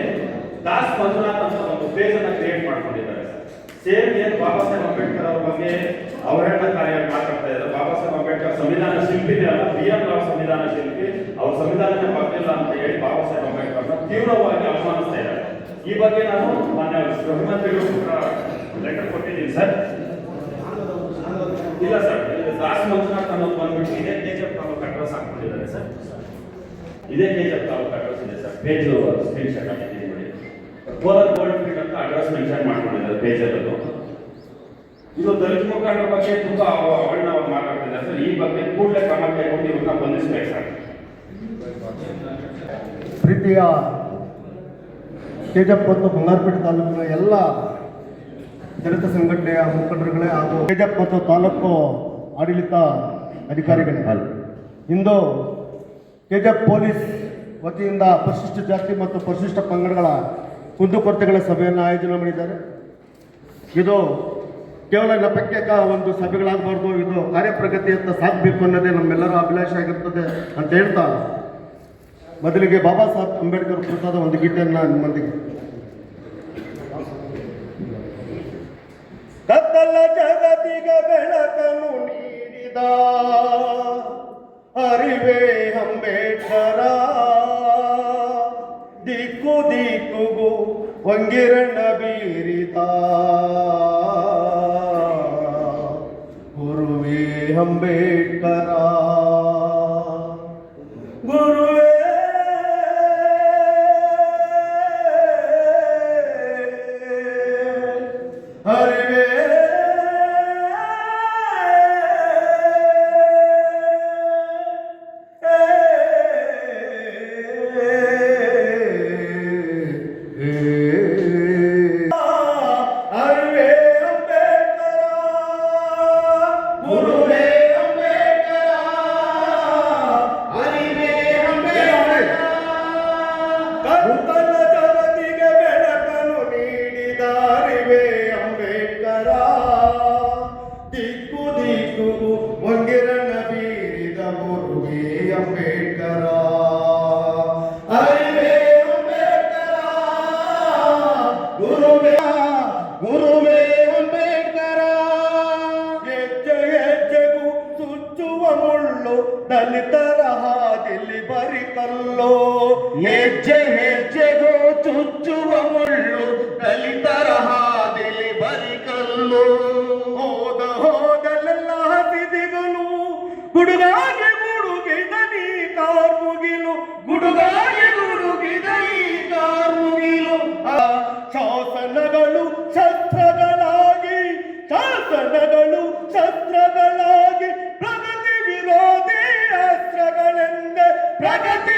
ದಾಸ್ ಮಂಜುನಾಥ್ ಅಂತ ಒಂದು ಪೇಜ್ ಅನ್ನ ಕ್ರಿಯೇಟ್ ಮಾಡ್ಕೊಂಡಿದ್ದಾರೆ ಸರ್. ಸೇಮ್ ಏನು ಬಾಬಾ ಸಾಹೇಬ್ ಅಂಬೇಡ್ಕರ್ ಅವ್ರ ಬಗ್ಗೆ ಅವಹೇಳನಕಾರಿಯಾಗಿ ಮಾತಾಡ್ತಾ ಇದ್ದಾರೆ. ಬಾಬಾ ಸಾಹೇಬ್ ಅಂಬೇಡ್ಕರ್ ಸಂವಿಧಾನ ಶಿಲ್ಪಿನೇ ಅಲ್ಲ, BM ರಾವ್ ಸಂವಿಧಾನ ಶಿಲ್ಪಿ, ಅವ್ರ ಸಂವಿಧಾನನೇ ಬರ್ತಿಲ್ಲ ಅಂತ ಹೇಳಿ ಬಾಬಾ ಸಾಹೇಬ್ ಅಂಬೇಡ್ಕರ್ನ ತೀವ್ರವಾಗಿ ಅವಮಾನಿಸ್ತಾ ಇದ್ದಾರೆ. ಈ ಬಗ್ಗೆ ನಾನು ಮಾನ್ಯ ಗೃಹ ಮಂತ್ರಿಗಳು ಕೂಡ ಲೆಟರ್ ಕೊಟ್ಟಿದ್ದೀನಿ ಸರ್. ಇಲ್ಲ ಸರ್, ದಾಸ್ ಮಂಜುನಾಥ್ ಅನ್ನೋದು ಬಂದ್ಬಿಟ್ಟು ಇದೇ KGF ತಾಲೂಕು ಅಡ್ರೆಸ್ ಹಾಕೊಂಡಿದ್ದಾರೆ ಸರ್. ಇದೇ KGF ತಾಲೂಕು ಅಡ್ರೆಸ್ ಇದೆ ಸರ್. ಪೇಜ್ ಸ್ಕ್ರೀನ್ ಶಾಟ್ ಹಾಕಿದ್ದೀನಿ ನೋಡಿ. ಕೋಲಾರ್ ಗೋಲ್ಡ್ ಫೀಲ್ಡ್ ಅಂತ ಅಡ್ರೆಸ್ ಮೆನ್ಷನ್ ಮಾಡ್ಕೊಂಡಿದ್ದಾರೆ ಪೇಜಲ್ಲೂ. ಇದು ದಲಿತ ಮುಖಂಡರ ಬಗ್ಗೆ ತುಂಬಾ ಅವಳನ್ನ ಮಾತಾಡ್ತಿದ್ದಾರೆ ಸರ್. ಈ ಬಗ್ಗೆ ಕೂಡಲೇ ಕ್ರಮ ಕೈಗೊಂಡು ಇವ್ರನ್ನ ಬಂಧಿಸಬೇಕು ಸರ್. ಪ್ರೀತಿಯ KGF ಮತ್ತು ಬಂಗಾರಪೇಟೆ ತಾಲೂಕಿನ ಎಲ್ಲ ದಲಿತ ಸಂಘಟನೆಯ ಮುಖಂಡರುಗಳೇ ಹಾಗೂ KGF ಮತ್ತು ತಾಲೂಕು ಆಡಳಿತ ಅಧಿಕಾರಿಗಳೇ, ಇಂದು KGF ಪೊಲೀಸ್ ವತಿಯಿಂದ ಪರಿಶಿಷ್ಟ ಜಾತಿ ಮತ್ತು ಪರಿಶಿಷ್ಟ ಪಂಗಡಗಳ ಕುಂದುಕೊರತೆಗಳ ಸಭೆಯನ್ನು ಆಯೋಜನೆ ಮಾಡಿದ್ದಾರೆ. ಇದು ಕೇವಲ ನೆಪಕ್ಕೆ ಒಂದು ಸಭೆಗಳಾಗಬಾರ್ದು, ಇದು ಕಾರ್ಯಪ್ರಗತಿಯತ್ತ ಸಾಗಬೇಕು ಅನ್ನೋದೇ ನಮ್ಮೆಲ್ಲರ ಅಭಿಲಾಷೆ ಆಗಿರ್ತದೆ ಅಂತ ಹೇಳ್ತಾ, ಮೊದಲಿಗೆ ಬಾಬಾ ಸಾಹೇಬ್ ಅಂಬೇಡ್ಕರ್ ಕುರಿತಾದ ಒಂದು ಗೀತೆಯನ್ನು ನಿಮ್ಮೊಂದಿಗೆ. ಕತ್ತಲ ಜಗತ್ತಿಗೆ ಬೆಳಕನ್ನು ನೀಡಿದ ಅರಿವೇ ಅಂಬೇಡ್ಕರ, ದಿಕ್ಕು ದಿಕ್ಕುಗೂ ವಂಗಿರಣ್ಣ ಬೀರಿದ ಗುರುವೇ ಅಂಬೇಡ್ಕರ, ಗುರುವೇ ಅರಿವೇ ಅರಿವೇ ಅಂಬೇಡ್ಕರ, ಗುರುವೇ ಅಂಬೇಡ್ಕರ. ಕಲ್ಲು ಹೆಜ್ಜೆ ಹೆಜ್ಜೆಗೂ ಚುಚ್ಚುವ ಮುಳ್ಳು ದಲಿತರ ಹಾದಿಲಿ ಬರಿ ಕಲ್ಲು ಹೋದಲೆಲ್ಲ ಹಸಿದಿಗಲು ಗುಡುಗಾಗಿ ಗುಡುಗಿದ ನೀ ಕಾರ್ಮುಗಿಲು ಗುಡುಗಾಗಿ ಗುಡುಗಿದ ನೀ ಕಾರ್ಮುಗಿಲು ಶಾಸನಗಳು ಶಸ್ತ್ರಗಳಾಗಿ ಪ್ರಗತಿ ವಿರೋಧಿ ಅಸ್ತ್ರಗಳೆಂದೆ ಪ್ರಗತಿ